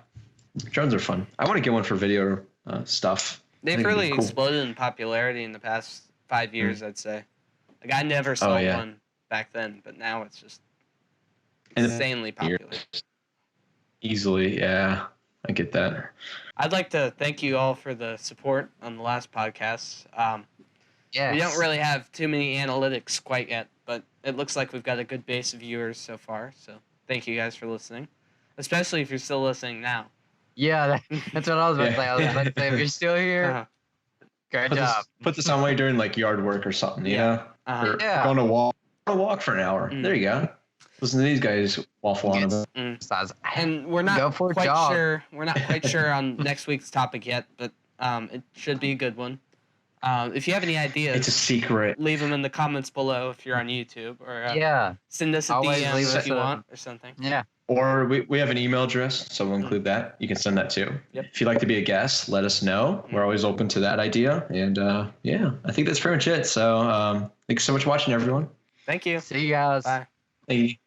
drones are fun. I want to get one for video stuff. They've really exploded in popularity in the past 5 years, I'd say. Like I never saw one back then, but now it's just insanely popular. Easily, yeah. I get that. I'd like to thank you all for the support on the last podcast. We don't really have too many analytics quite yet, but it looks like we've got a good base of viewers so far. So thank you guys for listening, especially if you're still listening now. Yeah, that's what I was about to say. I was about to say, if you're still here, great job. Put this on while you're doing like yard work or something, you know? Or going to walk for an hour. There you go. Listen to these guys waffle on about. And we're not quite sure. We're not quite sure on next week's topic yet, but it should be a good one. If you have any ideas, it's a secret. Leave them in the comments below if you're on YouTube, or send us a DM if you want or something. Yeah. Or we have an email address, so we'll include that. You can send that too. Yep. If you'd like to be a guest, let us know. We're always open to that idea. And I think that's pretty much it. So thanks so much for watching, everyone. Thank you. See you guys. Bye. Hey.